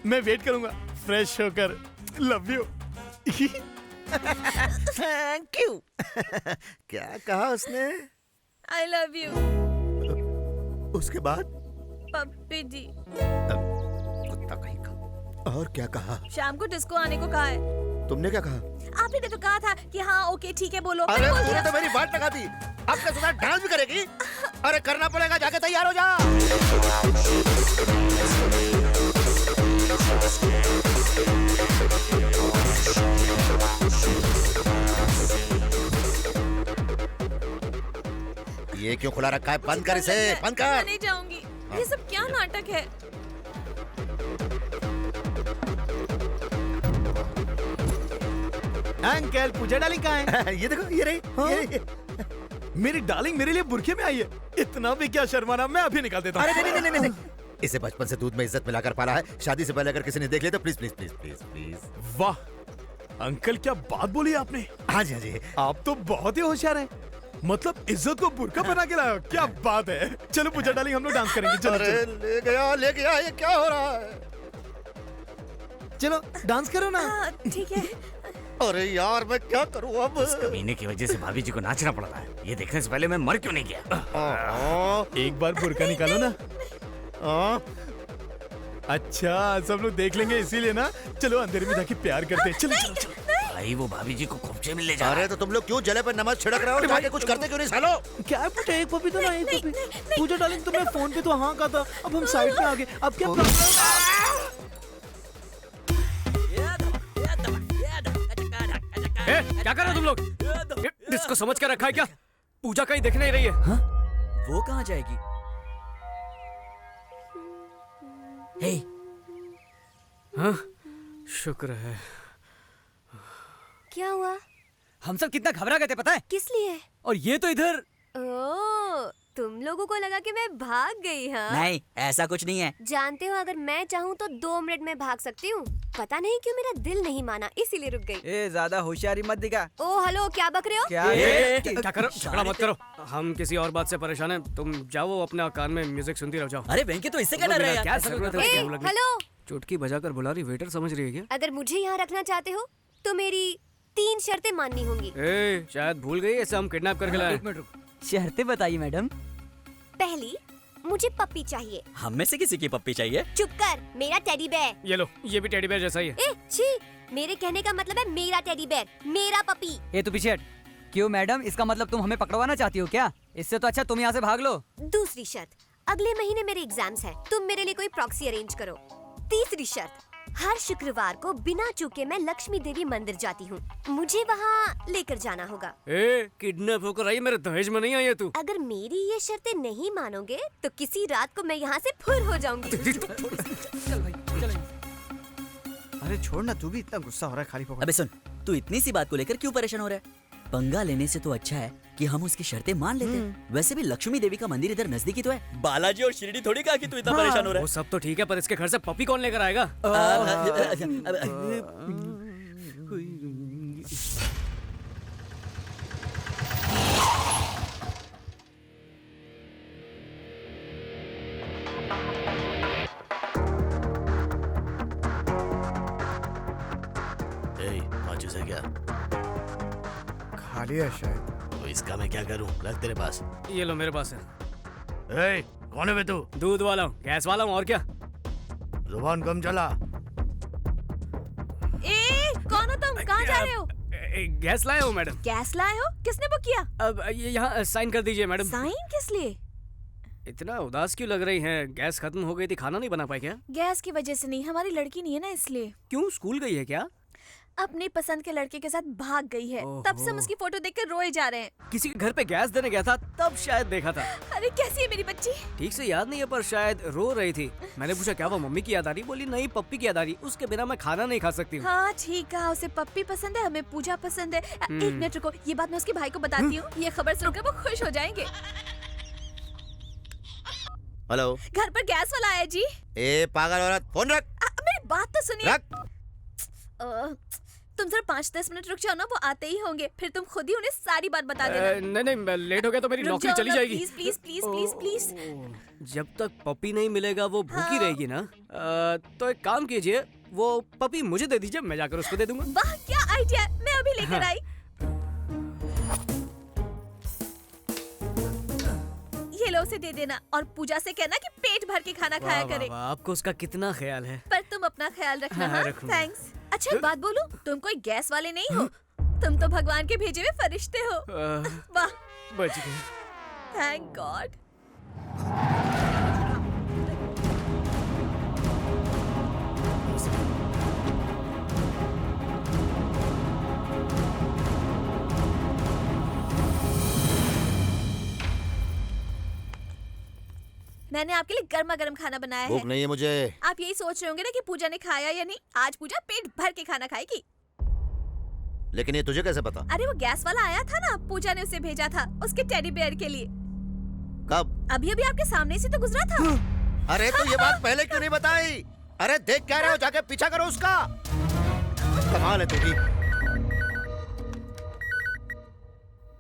मैं वेट करूंगा फ्रेश होकर। Love you. Thank you. क्या कहा उसने? I love you. उसके बाद? पप्पी जी। कुत्ता कहीं का। और क्या कहा? शाम को डिस्को आने को कहा है। तुमने क्या कहा? आप ही ने तो कहा था कि हाँ ओके ठीक है बोलो। अरे तूने तो मेरी बात लगा दी। अब क्या सुना, डांस भी करेगी? अरे करना पड़ेगा, जाके तैयार हो जा। ये क्यों खुला रखा है? बंद कर इसे, बंद कर। मैं नहीं जाऊंगी। ये सब क्या नाटक है? अंकल पूजा डार्लिंग कहाँ है? ये देखो, ये रही। ये मेरी डार्लिंग मेरे लिए बुरखे में आई है। इतना भी क्या शर्माना, मैं अभी निकाल देता हूँ। अरे नहीं। इसे बचपन से दूध में इज्जत मिलाकर पाला है। शादी से पहले अगर किसी ने देख लिया तो please please please please please. वाह अंकल, क्या बात बोली आपने। हाँ जी, आप तो बहुत ही होशियार हैं। मतलब इज्जत को बुरका बना के लाए हो, क्या बात है। चलो पूजा डार्लिंग, हम लोग डांस करेंगे। चलो अरे ले गया, ये क्या हो रहा है? चलो डांस करो ना। ठीक है। अरे यार मैं क्या करूं अब? इस कमीने की वजह से भाभी जी को नाचना पड़ रहा है। ये देखने से पहले मैं मर क्यों नहीं गया? एक बार बुरका निकालो ना। अच्छा सब लोग देख लेंगे इसीलिए ना। चलो अंधेरे में जाके प्यार करते हैं। चलो। भाई वो भाभी जी को खोपचे में ले जा। अरे तो तुम लोग क्यों जले पे नमक छिड़क रहे हो? जाके कुछ करते क्यों नहीं सालो? क्या है पूजा, एक पपी तो ना, एक पपी। पूजा डार्लिंग तुम्हें फोन पे तो हाँ कहा था, अब हम साइड में आ गए। अब क्या प्रॉब्लम? क्या कर रहे हो तुम लोग? डिस्को समझ कर रखा है क्या? पूजा कहीं दिख नहीं रही है। हाँ? वो कहाँ जाएगी? हे हाँ? शुक्र है। क्या हुआ? हम सब कितना घबरा गए थे पता है? किस लिए? और ये तो इधर। ओह, तुम लोगों को लगा कि मैं भाग गई। हाँ नहीं, ऐसा कुछ नहीं है। जानते हो, अगर मैं चाहूँ तो 2 मिनट में भाग सकती हूँ। पता नहीं क्यों मेरा दिल नहीं माना, इसीलिए रुक गई। ए ज्यादा होशियारी मत दिखा। ओ हेलो, क्या बक रहे हो? क्या करो, झगड़ा मत करो। हम किसी और बात से परेशान हैं। तुम जाओ अपने कान में म्यूजिक सुनती रहो, जाओ। अरे वेंकी तो इससे क्या डर रहा है? क्या जरूरत है? हेलो, चुटकी बजाकर बुला रही, वेटर समझ रही है क्या? अगर मुझे यहाँ रखना चाहते हो तो मेरी 3 शर्तें माननी होंगी। शायद भूल गई, ऐसे हम किडनैप करके लाए। एक मिनट रुक, शर्तें बताइए मैडम। पहली, मुझे पप्पी चाहिए। हम में से किसी की पप्पी चाहिए? चुप कर, मेरा टेडी बेयर। ये लो, ये भी टेडी बेयर जैसा ही है। छी, मेरे कहने का मतलब है मेरा टेडी बेयर, मेरा पपी। ये तू पीछे हट। क्यों मैडम, इसका मतलब तुम हमें पकड़वाना चाहती हो क्या? इससे तो अच्छा तुम यहाँ से भाग लो। दूसरी शर्त, अगले महीने मेरे एग्जाम्स हैं, तुम मेरे लिए कोई प्रॉक्सी अरेंज करो। तीसरी शर्त, हर शुक्रवार को बिना चूके मैं लक्ष्मी देवी मंदिर जाती हूँ, मुझे वहाँ लेकर जाना होगा। किडनैप होकर आई, मेरे दहेज में नहीं आई है तू। अगर मेरी ये शर्तें नहीं मानोगे तो किसी रात को मैं यहाँ से फुर हो जाऊंगी। अरे छोड़ ना, तू भी इतना गुस्सा हो रहा है खाली पकड़। अबे सुन, तू इतनी सी बात को लेकर क्यों परेशान हो रहा है? पंगा लेने से तो अच्छा है कि हम उसकी शर्तें मान लेते हैं। वैसे भी लक्ष्मी देवी का मंदिर इधर नजदीकी तो है। बालाजी और शिरडी थोड़ी कहा कि तू इतना परेशान हो रहा वो सब तो ठीक है, पर इसके घर से पपी कौन लेकर आएगा? माचिस है क्या? खाली है शायद। तो इसका मैं क्या करूं? रख तेरे पास। ये लो, मेरे पास है। ए, कौन है बे तू? दूध वाला हूँ, गैस वाला हूँ, और क्या? जुबान कम चला। ए, कौन हो तुम? कहाँ जा रहे हो? गैस लाया हूँ मैडम। गैस लाए हो? किसने बुक किया? अब ये यहाँ साइन कर दीजिए मैडम। साइन किस लिए? इतना उदास क्यों लग रही हैं? गैस खत्म हो गई थी, खाना नहीं बना पाए क्या? गैस की वजह से नहीं, हमारी लड़की नहीं है ना इसलिए। क्यों, स्कूल गई है क्या? अपनी पसंद के लड़के के साथ भाग गई है। तब से हम उसकी फोटो देखकर रोए जा रहे हैं। किसी के घर पे गैस देने गया था, तब शायद देखा था। अरे कैसी है मेरी बच्ची? ठीक से याद नहीं है, पर शायद रो रही थी। मैंने पूछा क्या वो मम्मी की याद आ रही? बोली नहीं, पप्पी की याद आ रही। उसके बिना मैं खाना नहीं खा सकती हूँ। हाँ ठीक है, उसे पप्पी पसंद है, हमें पूजा पसंद है। एक मिनट रुको, ये बात मैं उसके भाई को बताती हूँ। ये खबर सुनकर वो खुश हो जाएंगे। हेलो, घर पर गैस वाला आया जी। ए पागल औरत, फोन रख। मेरी बात तो सुनिए। रख। तुम जरा 5-10 मिनट रुक जाओ ना, वो आते ही होंगे। फिर तुम खुद ही उन्हें सारी बात बता देना। नहीं, लेट हो गया तो मेरी नौकरी चली जाएगी। Please please please please please. जब तक पपी नहीं मिलेगा वो भूखी रहेगी ना। तो एक काम कीजिए, वो पपी मुझे दे दीजिए, मैं जाकर उसको दे दूंगा। वाह क्या आइडिया है, मैं अभी लेकर आई। ये लो, उसे दे देना और पूजा से कहना कि पेट भर के खाना खाया करे। आपको उसका कितना ख्याल है। पर तुम अपना ख्याल रखना। हाँ, थैंक्स। अच्छा एक बात बोलूं, तुम कोई गैस वाले नहीं हो, तुम तो भगवान के भेजे हुए फरिश्ते हो। वाह, बच गए। Thank God. मैंने आपके लिए गर्मा गर्म खाना बनाया भूख है। नहीं है मुझे। आप यही सोच रहे होंगे ना कि पूजा ने खाया या नहीं। आज पूजा पेट भर के खाना खाएगी। लेकिन ये तुझे कैसे पता? अरे वो गैस वाला आया था ना, पूजा ने उसे भेजा था उसके टेडी बेयर के लिए। कब? अभी अभी आपके सामने से तो गुजरा था। अरे तो ये बात पहले क्यों नहीं बताई? अरे देख क्या रहे हो, जाके पीछा करो उसका। कमाल है तेरी।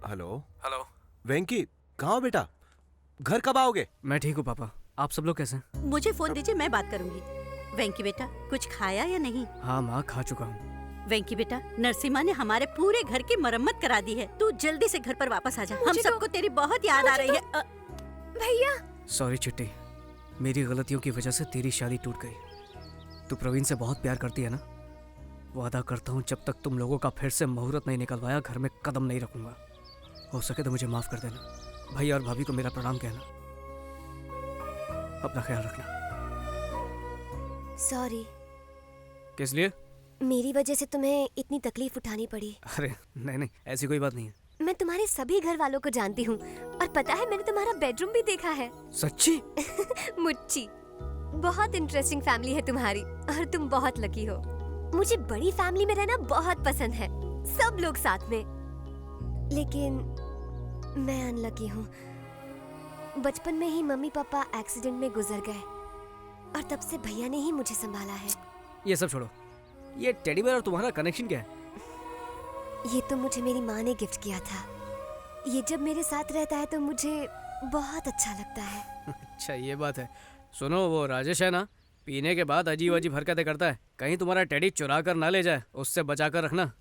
हेलो हेलो, वेंकी कहाँ हो बेटा? घर कब आओगे? मैं ठीक हूँ पापा, आप सब लोग कैसे? मुझे फोन दीजिए, मैं बात करूंगी। वेंकी बेटा, कुछ खाया या नहीं? हाँ माँ, खा चुका हूँ। वेंकी बेटा, नरसिम्हा ने हमारे पूरे घर की मरम्मत करा दी है। तू जल्दी से घर पर वापस आ जा। हम सबको तेरी बहुत याद आ रही है। भैया सॉरी चिट्टी, मेरी गलतियों की वजह से तेरी शादी टूट गई। तू प्रवीण से बहुत प्यार करती है ना? वादा करता हूँ जब तक तुम लोगों का फिर से मुहूर्त नहीं निकलवाया, घर में कदम नहीं रखूंगा। हो सके तो मुझे माफ कर देना। भैया और भाभी को मेरा प्रणाम कहना। अपना ख्याल रखना। सॉरी। किस लिए? मेरी वजह से तुम्हें इतनी तकलीफ उठानी पड़ी। अरे नहीं, ऐसी कोई बात नहीं है। मैं तुम्हारे सभी घर वालों को जानती हूँ, और पता है मैंने तुम्हारा बेडरूम भी देखा है। सच्ची? मुच्ची, बहुत इंटरेस्टिंग फैमिली है तुम्हारी, और तुम बहुत लकी हो। मुझे बड़ी फैमिली में रहना बहुत पसंद है, सब लोग साथ में। लेकिन मैं अनलकी हूँ। बचपन में ही मम्मी पापा एक्सीडेंट में गुजर गए, और तब से भैया ने ही मुझे संभाला है। ये सब छोड़ो, ये टेडी बेयर और तुम्हारा कनेक्शन क्या है? ये तो मुझे मेरी माँ ने गिफ्ट किया था। ये जब मेरे साथ रहता है तो मुझे बहुत अच्छा लगता है। अच्छा ये बात है। सुनो, वो राजेश है ना, पीने के बाद अजीब अजीब हरकतें करता है। कहीं तुम्हारा टेडी चुरा कर ना ले जाए, उससे बचा कर रखना।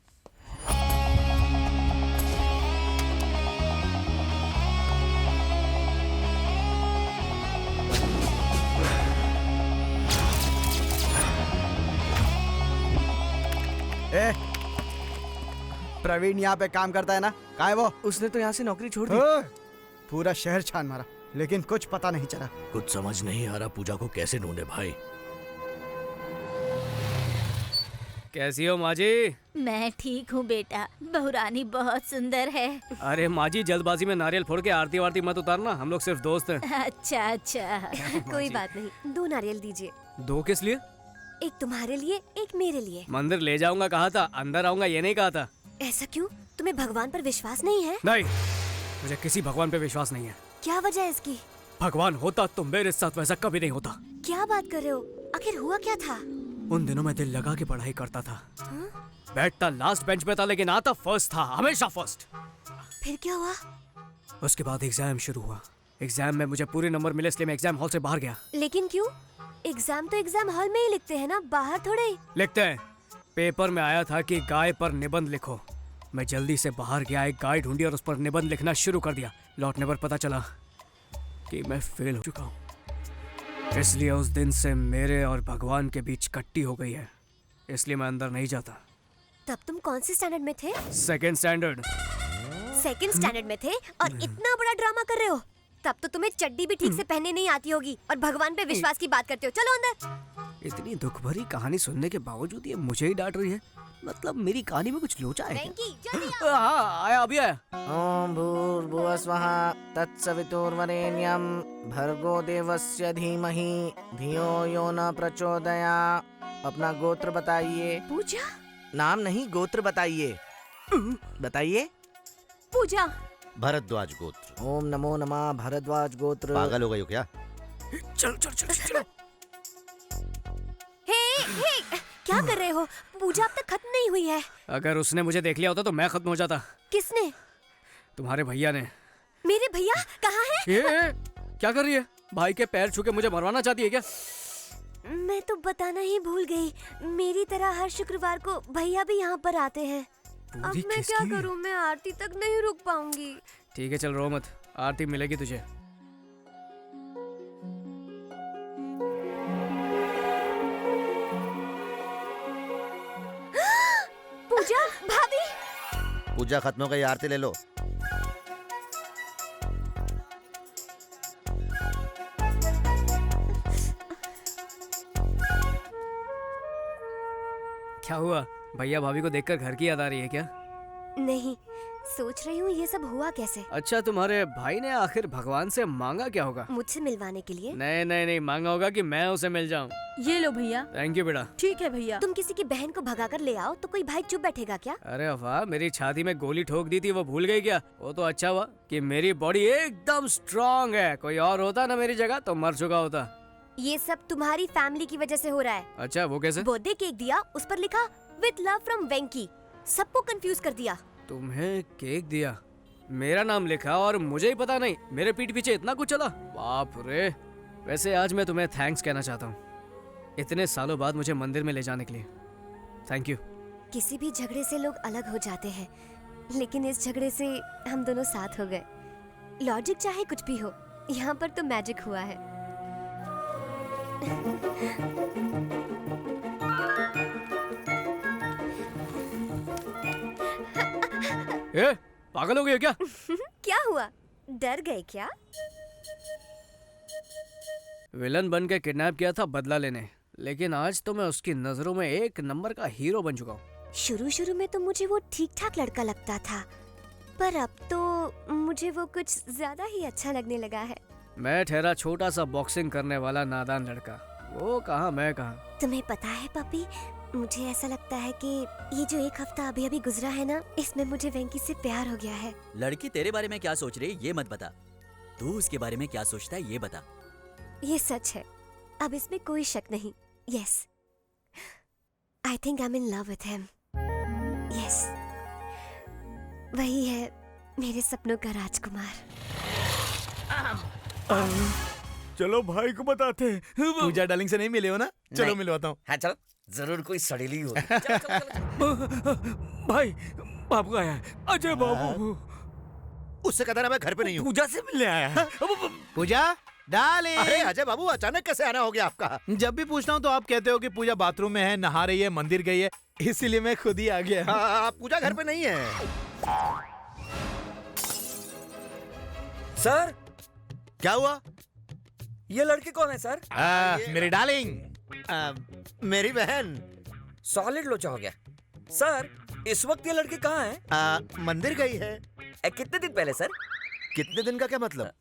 प्रवीण यहाँ पे काम करता है ना? कहाँ है वो? उसने तो यहाँ से नौकरी छोड़ दी। पूरा शहर छान मारा, लेकिन कुछ पता नहीं चला। कुछ समझ नहीं आ रहा पूजा को कैसे ढूंढे भाई। कैसी हो माँ जी? मैं ठीक हूँ बेटा, बहुरानी बहुत सुंदर है। अरे माँ जी, जल्दबाजी में नारियल फोड़ के आरती वारती मत उतारना, हम लोग सिर्फ दोस्त हैं। अच्छा अच्छा। कोई बात नहीं, 2 नारियल दीजिए। 2 किस लिए? एक तुम्हारे लिए, एक मेरे लिए। मंदिर ले जाऊंगा कहा था, अंदर आऊंगा ये नहीं कहा था। ऐसा क्यों? तुम्हें भगवान पर विश्वास नहीं है? नहीं, मुझे किसी भगवान पे विश्वास नहीं है। क्या वजह है इसकी? भगवान होता तो मेरे साथ वैसा कभी नहीं होता। क्या बात कर रहे हो? आखिर हुआ क्या था? उन दिनों मैं दिल लगा के पढ़ाई करता था। हाँ? बैठता लास्ट बेंच पे था लेकिन आता फर्स्ट था, हमेशा फर्स्ट। फिर क्या हुआ? उसके बाद एग्जाम शुरू हुआ। एग्जाम में मुझे पूरे नंबर मिले इसलिए मैं एग्जाम हॉल से बाहर गया। लेकिन क्यों? एग्जाम तो एग्जाम हॉल में ही लिखते हैं ना, बाहर थोड़े। लिखते हैं। पेपर में आया था कि गाय पर निबंध लिखो। मैं जल्दी से बाहर गया, एक गाय ढूंढी और उस पर निबंध लिखना शुरू कर दिया। लौटने पर पता चला कि मैं फेल हो चुका हूँ। इसलिए उस दिन से मेरे और भगवान के बीच कट्टी हो गई है, इसलिए मैं अंदर नहीं जाता। तब तुम कौन से स्टैंडर्ड में थे? Second standard. सेकंड स्टैंडर्ड में थे और इतना बड़ा ड्रामा कर रहे हो? तब तो तुम्हें चड्डी भी ठीक से पहनने नहीं आती होगी और भगवान पे विश्वास की बात करते हो। चलो अंदर। इतनी दुख भरी कहानी सुनने के बावजूद ये मुझे ही डांट रही है। मतलब मेरी कहानी में कुछ लोचा है क्या? हाँ, आया अभी आया। ओम भूर्भुवस्वः तत्सवितुर्वरेण्यं भर्गो देवस्य धीमहि धियो यो न प्रचोदयात्। अपना गोत्र बताइए। पूजा? नाम नहीं, गोत्र बताइए। बताइए। पूजा। भरद्वाज गोत्र। ओम नमो नमः भरद्वाज गोत्र। पागल हो गई हो क्या? चलो चलो चलो चलो। हे, क्या कर रहे हो? पूजा अब तक खत्म नहीं हुई है। अगर उसने मुझे देख लिया होता तो मैं खत्म हो जाता। किसने? तुम्हारे भैया ने। मेरे भैया कहाँ है? ये क्या कर रही है? भाई के पैर छू के मुझे मरवाना चाहती है क्या? मैं तो बताना ही भूल गई। मेरी तरह हर शुक्रवार को भैया भी यहाँ पर आते हैं। अब मैं क्या करूँ? मैं आरती तक नहीं रुक पाऊंगी। ठीक है चल रो मत, आरती मिलेगी तुझे। पूजा भाभी। पूजा खत्म हो गई, आरती ले लो। क्या हुआ? भैया भाभी को देखकर घर की याद आ रही है क्या? नहीं, सोच रही हूँ ये सब हुआ कैसे। अच्छा, तुम्हारे भाई ने आखिर भगवान से मांगा क्या होगा? मुझसे मिलवाने के लिए। नहीं नहीं नहीं, मांगा होगा कि मैं उसे मिल जाऊँ। ये लो भैया। थैंक यू बेटा। ठीक है भैया। तुम किसी की बहन को भगा कर ले आओ तो कोई भाई चुप बैठेगा क्या? अरे वाह, मेरी छाती में गोली ठोक दी थी वो भूल गई क्या? वो तो अच्छा हुआ कि मेरी बॉडी एकदम स्ट्रांग है। कोई और होता ना मेरी जगह तो मर चुका होता। ये सब तुम्हारी फैमिली की वजह से हो रहा है। अच्छा, वो कैसे? बर्थडे केक दिया, उस पर लिखा विद लव फ्रॉम वेंकी। सबको कंफ्यूज कर दिया। तुम्हें केक दिया, मेरा नाम लिखा और मुझे ही पता नहीं। मेरे पीठ पीछे इतना कुछ चला, बाप रे। वैसे आज मैं तुम्हें थैंक्स कहना चाहता हूँ, इतने सालों बाद मुझे मंदिर में ले जाने के लिए। Thank you. किसी भी झगड़े से लोग अलग हो जाते हैं, लेकिन इस झगड़े से हम दोनों साथ हो गए। लॉजिक चाहे कुछ भी हो, यहाँ पर तो मैजिक हुआ है। ए, पागल हो गई हो क्या? क्या हुआ? डर गए क्या? विलन बन के किडनैप किया था बदला लेने, लेकिन आज तो मैं उसकी नजरों में एक नंबर का हीरो बन चुका हूँ। शुरू में तो मुझे वो ठीक ठाक लड़का लगता था, पर अब तो मुझे वो कुछ ज्यादा ही अच्छा लगने लगा है। मैं ठहरा छोटा सा बॉक्सिंग करने वाला नादान लड़का, वो कहाँ मैं कहाँ। तुम्हें पता है पपी, मुझे ऐसा लगता है कि ये जो एक हफ्ता अभी अभी गुजरा है ना, इसमें मुझे वेंकी से प्यार हो गया है। लड़की तेरे बारे में क्या सोच रही है ये मत बता, तू उसके बारे में क्या सोचता है ये बता। ये सच है, अब इसमें कोई शक नहीं। Yes, I think I am in love with him. Yes, वही है मेरे सपनों का राजकुमार। चलो भाई को बताते हैं। पूजा डार्लिंग से नहीं मिले हो ना? चलो नहीं। मिलवाता हूँ। हाँ चलो, जरूर कोई सड़ेली होगी। भाई बाबू आया है, अजय बाबू। उससे कहता ना मैं घर पे नहीं हूँ। पूजा से मिलने आया है। पूजा डार्लिंग। अरे अजय बाबू, अचानक कैसे आना हो गया आपका? जब भी पूछता हूँ तो आप कहते हो कि पूजा बाथरूम में है, नहा रही है, मंदिर गई है, इसीलिए मैं खुद ही आ गया। आप पूजा घर पे नहीं है। सर, क्या हुआ? ये लड़की कौन है सर? मेरी डार्लिंग, मेरी बहन। सॉलिड लोचा हो गया। सर, इस वक्त ये लड़की कहाँ है? मंदिर गई है। कितने दिन पहले सर? कितने दिन का क्या मतलब?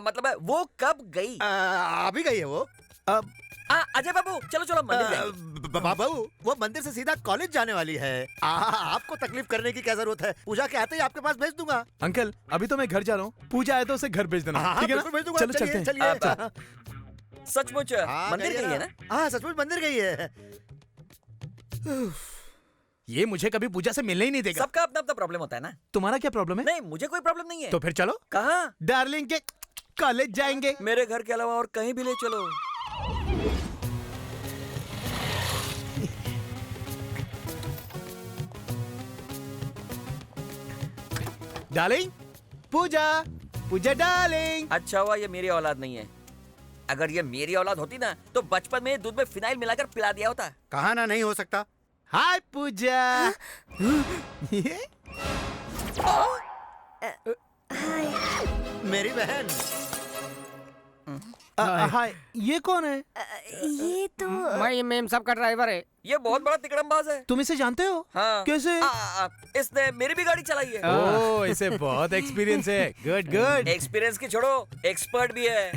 मतलब है वो कब गई? अभी गई है वो। अजय बाबू, चलो चलो मंदिर जाएंगे। बाबू वो मंदिर से सीधा कॉलेज जाने वाली है। आपको तकलीफ करने की क्या जरूरत है? पूजा के आते ही आपके पास भेज दूंगा। अंकल अभी तो मैं घर जा रहा हूँ, पूजा आए तो उसे घर भेज देना, ठीक है ना? भेज दूंगा। चलो चलते हैं। चलिए। सचमुच मंदिर गई है ना? हाँ सचमुच मंदिर गई है। ये मुझे कभी पूजा से मिलने ही नहीं देगा। सबका अपना अपना प्रॉब्लम होता है ना। तुम्हारा क्या प्रॉब्लम है? नहीं मुझे कोई प्रॉब्लम नहीं है। तो फिर चलो। कहाँ? डार्लिंग के कॉलेज जाएंगे। मेरे घर के अलावा और कहीं भी ले चलो। डार्लिंग, पूजा, पूजा डार्लिंग। अच्छा हुआ ये मेरी औलाद नहीं है। अगर ये मेरी औलाद होती ना तो बचपन में दूध में फिनाइल मिलाकर पिला दिया होता। कहा ना नहीं हो सकता। हाय पूजा। मेरी बहन। हाय, ये कौन है? ये तो मैं मेम साहब का ड्राइवर है। ये बहुत बड़ा तिकड़मबाज है। तुम इसे जानते हो? हाँ। कैसे? इसने मेरी भी गाड़ी चलाई है। ओह, इसे बहुत एक्सपीरियंस है। Good good. एक्सपीरियंस की छोड़ो, एक्सपर्ट भी है।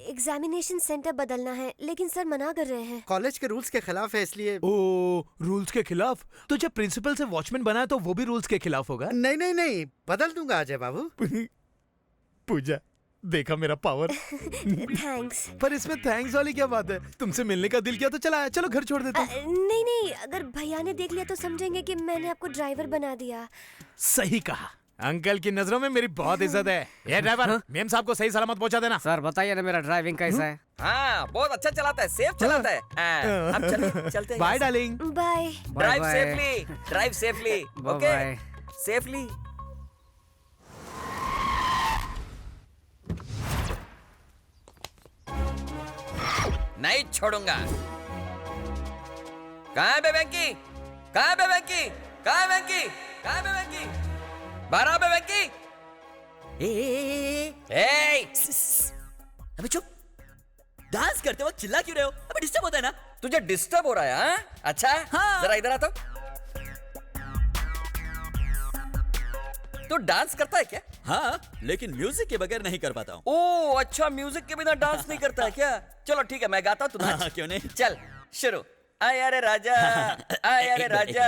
एग्जामिनेशन सेंटर बदलना है, लेकिन सर मना कर रहे हैं। कॉलेज के रूल्स के खिलाफ है इसलिए। ओह, रूल्स के खिलाफ? तो जब प्रिंसिपल से वॉचमैन बना तो वो भी रूल्स के खिलाफ होगा? नहीं नहीं नहीं, बदल दूंगा अजय बाबू। पूजा, देखा मेरा पावर। थैंक्स। पर इसमें थैंक्स वाली क्या बात है? तुमसे मिलने का दिल किया तो चला, चलो घर छोड़ देता हूँ। नहीं नहीं, अगर भैया ने देख लिया तो समझेंगे कि मैंने आपको ड्राइवर बना दिया। सही कहा। अंकल की नजरों में मेरी बहुत इज्जत है। ये ड्राइवर, मेम साहब को सही सलामत पहुंचा देना। सर बताइए ना मेरा ड्राइविंग कैसा है? हाँ बहुत अच्छा चलाता है, सेफ चलाता है। अब चलते हैं। Bye darling. Bye. Drive safely, drive safely. Okay, safely. नहीं छोड़ूंगा। कहाँ है बे वेंकी? कहाँ है बे वेंकी? कहाँ है वेंकी? कहाँ है बे वेंकी? बाहर आ बे वेंकी। अबे चुप। डांस करते वक्त चिल्ला क्यों रहे हो? अबे डिस्टर्ब होता है ना। तुझे डिस्टर्ब हो रहा है? हाँ? अच्छा हाँ। जरा इधर आ तो। तू डांस करता है क्या? हाँ, लेकिन म्यूजिक के बगैर नहीं कर पाता हूँ। ओह अच्छा, म्यूजिक के बिना डांस नहीं करता है क्या? चलो ठीक है, मैं गाता हूँ, तू नाच। क्यों नहीं? चल शुरू। आया रे राजा, आया रे राजा।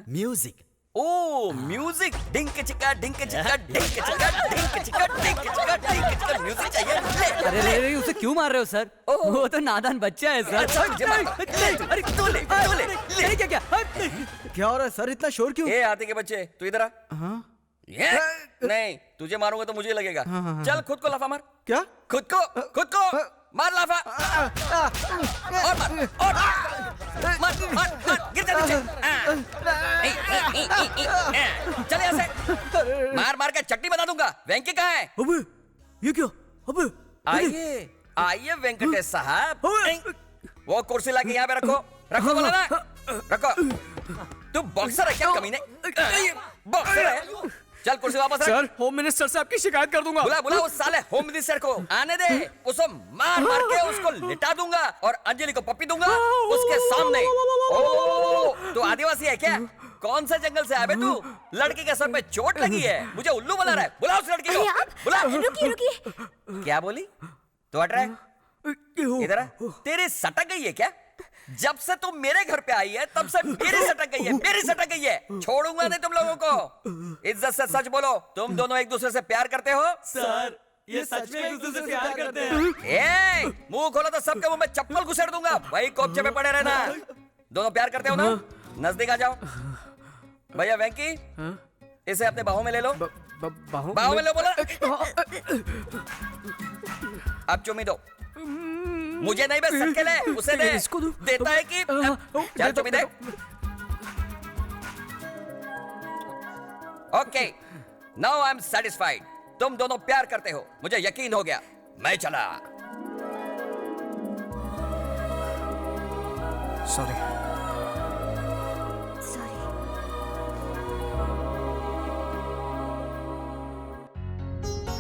म्यूजिक। ओ म्यूजिक। डिंक चिका डिंक चिका डिंक चिका डिंक चिका डिंक चिका डिंक चिका। म्यूजिक चाहिए। अरे उसे क्यों मार रहे हो सर? वो तो नादान बच्चा है सर। अरे तू ले क्या क्या हो रहा है सर? इतना शोर क्यों? ए आते के बच्चे, तू इधर आ। नहीं, तुझे मारूंगा तो मुझे लगेगा। चल खुद को लाफा मार। क्या? खुद को मार लाफा। और मार गिर जा नीचे। चल यहाँ से। मार के चट्टी बना दूंगा। वेंकी कहाँ है? अबे ये क्या? अबे आइए वेंकटेश साहब। वो कुर्सी लाके यहाँ पे रखो बोला ना। रखो। तू बॉक्सर है क्या कमीने? बॉक्सर है? चल कुर्सी वापस रख। सर, होम मिनिस्टर से आपकी शिकायत कर दूंगा। बुला उस साले होम मिनिस्टर को। आने दे। उसको मार के उसको लिटा दूंगा और अंजलि को पप्पी दूंगा उसके सामने। ओ तू आदिवासी है क्या? कौन सा जंगल से आया बे तू? लड़की के सर पे चोट लगी है, मुझे उल्लू बना रहा है। बुला उस लड़की को। बुला। रुकिए। क्या बोली? तो हट रहा है? इधर आ। तेरी सटक गई है क्या? जब से तुम मेरे घर पे आई है तब से मेरी सटक गई है। छोड़ूंगा नहीं तुम लोगों को। इज्जत से सच बोलो, तुम दोनों एक दूसरे से प्यार करते हो? सर ये सच में एक दूसरे से प्यार करते हैं। मुंह खोलो तो सबके मुंह में चप्पल घुसेड़ दूंगा। वही कोपचे पे पड़े रहना। दोनों प्यार करते हो ना? नजदीक आ जाओ। भैया वेंकी, इसे अपने बाहों में ले लो। बाहों में लो बोला। अब चुमी दो। मुझे नहीं, बस सबके ले। उसे दे। देता है कि चल चुमी दे। Okay, now I am satisfied. तुम दोनों प्यार करते हो, मुझे यकीन हो गया। मैं चला। सॉरी।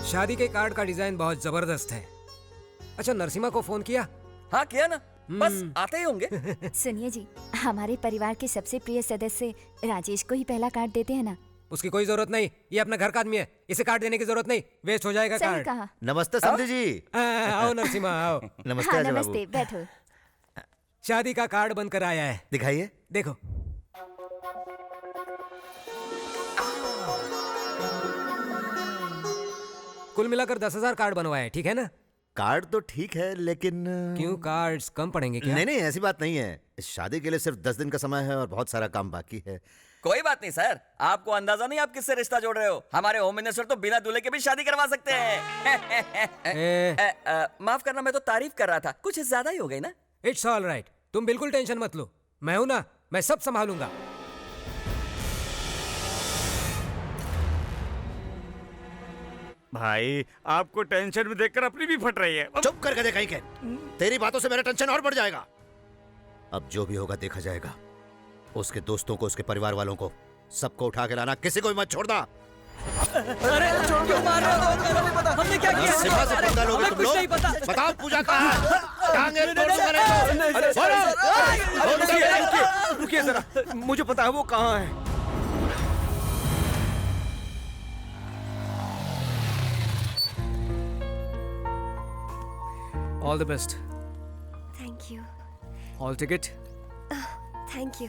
शादी के कार्ड का डिजाइन बहुत जबरदस्त है। अच्छा, नरसिम्हा को फोन किया? हाँ किया ना, बस आते ही होंगे। सुनिए जी, हमारे परिवार के सबसे प्रिय सदस्य राजेश को ही पहला कार्ड देते हैं ना। उसकी कोई जरूरत नहीं, ये अपना घर का आदमी है, इसे कार्ड देने की जरूरत नहीं, वेस्ट हो जाएगा सही कार्ड। कहा। नमस्ते समधी जी। आओ नरसिम्हा आओ। नमस्ते हाँ, अजय बाबू। नमस्ते, बैठो। शादी का कार्ड बनकर आया है। दिखाइए। देखो। कुल मिलाकर 10,000 कार्ड बनवाए हैं, ठीक है ना? कार्ड तो ठीक है, लेकिन क्यों, कार्ड्स कम पड़ेंगे क्या? नहीं नहीं, ऐसी बात नहीं है। इस शादी के लिए सिर्फ 10 दिन का समय है और बहुत सारा काम बाकी है। कोई बात नहीं सर, आपको अंदाजा नहीं आप किससे रिश्ता जोड़ रहे हो। हमारे होम मिनिस्टर तो बिना दूल्हे के भी शादी करवा सकते हैं। माफ करना, मैं तो तारीफ कर रहा था, कुछ ज्यादा ही हो गई ना। इट्स ऑल राइट, तुम बिल्कुल टेंशन मत लो, मैं हूं ना, मैं सब संभालूंगा। भाई आपको टेंशन में देखकर अपनी भी फट रही है। चुप कर गधे कहीं के, तेरी बातों से मेरा टेंशन और बढ़ जाएगा। अब जो भी होगा देखा जाएगा। उसके दोस्तों को, उसके परिवार वालों को, सबको उठा के लाना, किसी को भी मत छोड़ना। अरे क्यों मार रहे हो? हमने क्या किया? सिम्हा से पंगा लोगे तुम लोग? बताओ पूजा कहाँ है? टांगे तोड़ूंगा नहीं तो। रुकिए जरा, मुझे पता है वो कहाँ है। All the best. Thank you. All ticket. Thank you.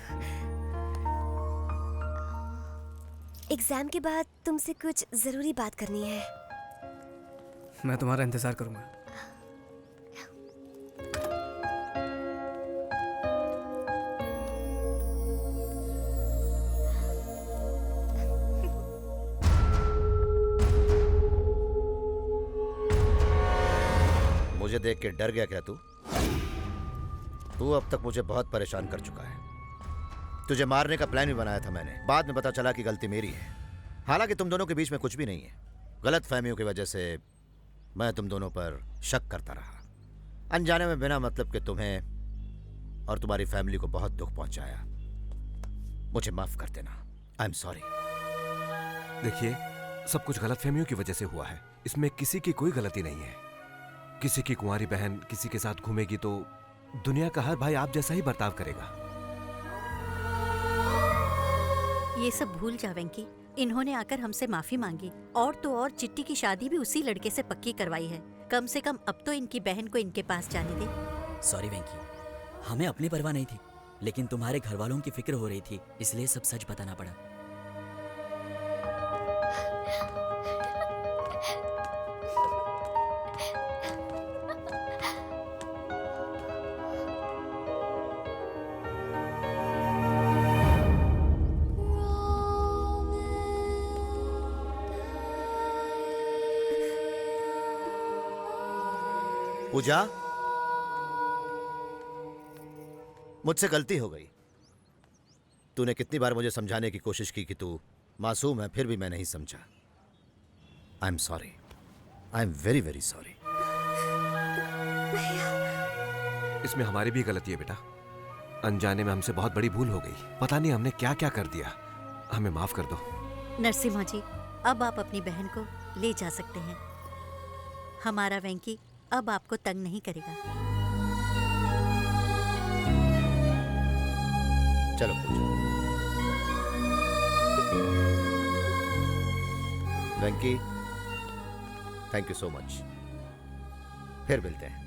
Exam के बाद तुमसे कुछ जरूरी बात करनी है। मैं तुम्हारा इंतजार करूंगा। मुझे देख के डर गया क्या तू? तू अब तक मुझे बहुत परेशान कर चुका है। तुझे मारने का प्लान भी बनाया था मैंने, बाद में पता चला कि गलती मेरी है। हालांकि तुम दोनों के बीच में कुछ भी नहीं है। गलत फहमियों की वजह से मैं तुम दोनों पर शक करता रहा, अनजाने में, बिना मतलब के तुम्हें और तुम्हारी फैमिली को बहुत दुख पहुंचाया। मुझे माफ कर देना। I am sorry. देखिए, सब कुछ गलतफहमियों की वजह से हुआ है। इसमें किसी की कोई गलती नहीं है। किसी की कुंवारी बहन किसी के साथ घूमेगी तो दुनिया का हर भाई आप जैसा ही बर्ताव करेगा। ये सब भूल जा वेंकी, इन्होंने आकर हमसे माफी मांगी और तो और चिट्टी की शादी भी उसी लड़के से पक्की करवाई है। कम से कम अब तो इनकी बहन को इनके पास जाने दे। सॉरी वेंकी, हमें अपनी परवाह नहीं थी, लेकिन तुम्हारे घर वालों की फिक्र हो रही थी, इसलिए सब सच बताना पड़ा। पूजा, मुझसे गलती हो गई। तूने कितनी बार मुझे समझाने की कोशिश की कि तू मासूम है, फिर भी मैं नहीं समझा। I am sorry. I am very very sorry. इसमें हमारी भी गलती है बेटा। अनजाने में हमसे बहुत बड़ी भूल हो गई। पता नहीं हमने क्या क्या कर दिया। हमें माफ कर दो। नरसिम्हा जी, अब आप अपनी बहन को ले जा सकते हैं। हमारा वेंकी अब आपको तंग नहीं करेगा। चलो पूजा। वेंकी, थैंक यू सो मच। फिर मिलते हैं।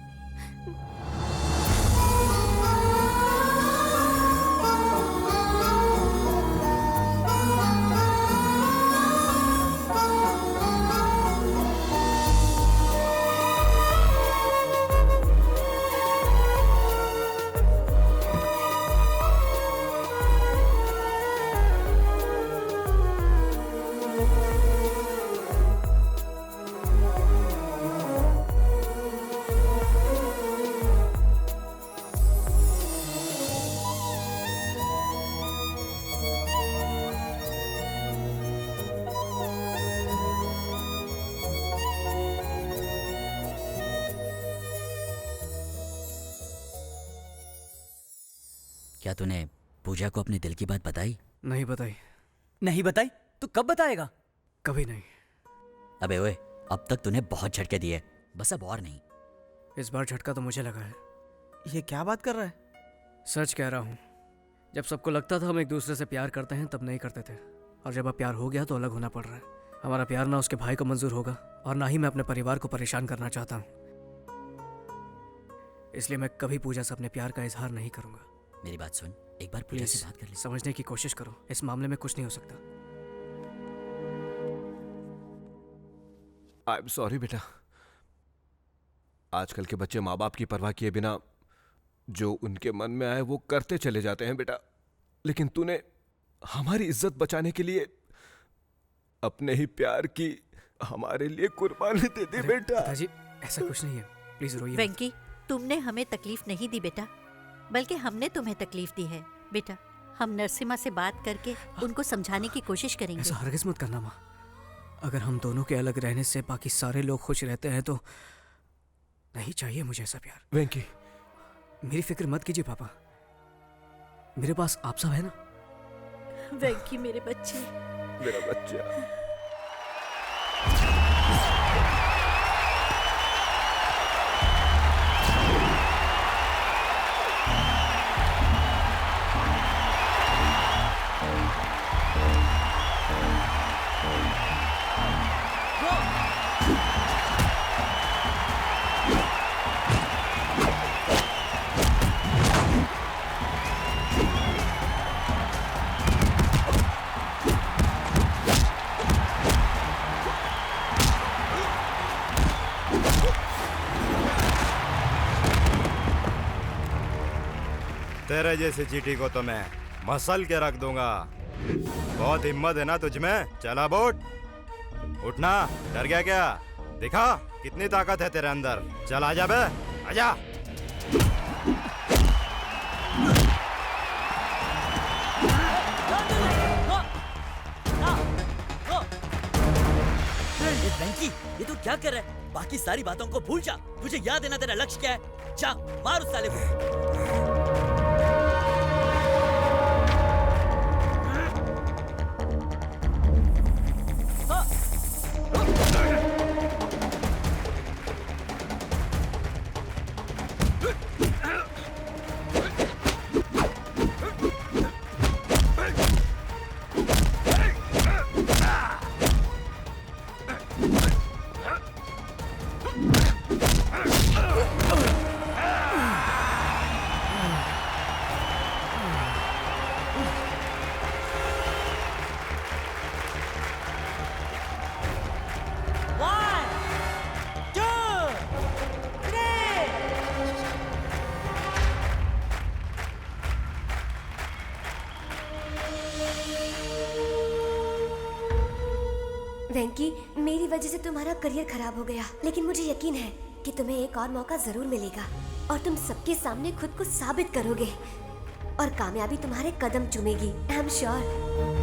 क्या तूने पूजा को अपने दिल की बात बताई? नहीं बताई। नहीं बताई? तो कब बताएगा? कभी नहीं। अबे ओए, अब तक तूने बहुत झटके दिए, बस अब और नहीं। इस बार झटका तो मुझे लगा है। ये क्या बात कर रहा है? सच कह रहा हूँ। जब सबको लगता था हम एक दूसरे से प्यार करते हैं तब नहीं करते थे, और जब अब प्यार हो गया तो अलग होना पड़ रहा है। हमारा प्यार ना उसके भाई को मंजूर होगा और ना ही मैं अपने परिवार को परेशान करना चाहता हूँ। इसलिए मैं कभी पूजा से अपने प्यार का इजहार नहीं करूंगा। मेरी बात सुन, एक बार पूजा से बात कर ले। समझने की कोशिश करो, इस मामले में कुछ नहीं हो सकता। आई एम सॉरी बेटा। आजकल के बच्चे माँ बाप की परवाह किए बिना जो उनके मन में आए वो करते चले जाते हैं बेटा। लेकिन तूने हमारी इज्जत बचाने के लिए अपने ही प्यार की हमारे लिए कुर्बानी दे दी बेटा। पिताजी ऐसा कुछ नहीं है, प्लीज रोइए मत। वेंकी, तुमने हमें तकलीफ नहीं दी बेटा, बल्कि हमने तुम्हें तकलीफ दी है। बेटा, हम नरसिम्हा से बात करके उनको समझाने की कोशिश करेंगे। ऐसा हरगिज मत करना माँ। अगर हम दोनों के अलग रहने से बाकी सारे लोग खुश रहते हैं तो नहीं चाहिए मुझे ऐसा प्यार। वेंकी, मेरी फिक्र मत कीजिए पापा, मेरे पास आप सब है ना। वेंकी मेरे बच्चे, मेरा बच्चा। तेरे जैसे चीटी को तो मैं मसल के रख दूंगा। बहुत हिम्मत है ना तुझ में? चला बोट, उठना। डर गया क्या? दिखा कितनी ताकत है तेरे अंदर। चल आजा बे, आजा। वेंकी, ये तू क्या कर रहा है? बाकी सारी बातों को भूल जा। तुझे याद है ना तेरा लक्ष्य क्या है? जा मार उस साले को। वेंकी, मेरी वजह से तुम्हारा करियर खराब हो गया, लेकिन मुझे यकीन है कि तुम्हें एक और मौका जरूर मिलेगा और तुम सबके सामने खुद को साबित करोगे और कामयाबी तुम्हारे कदम चूमेगी। I am sure.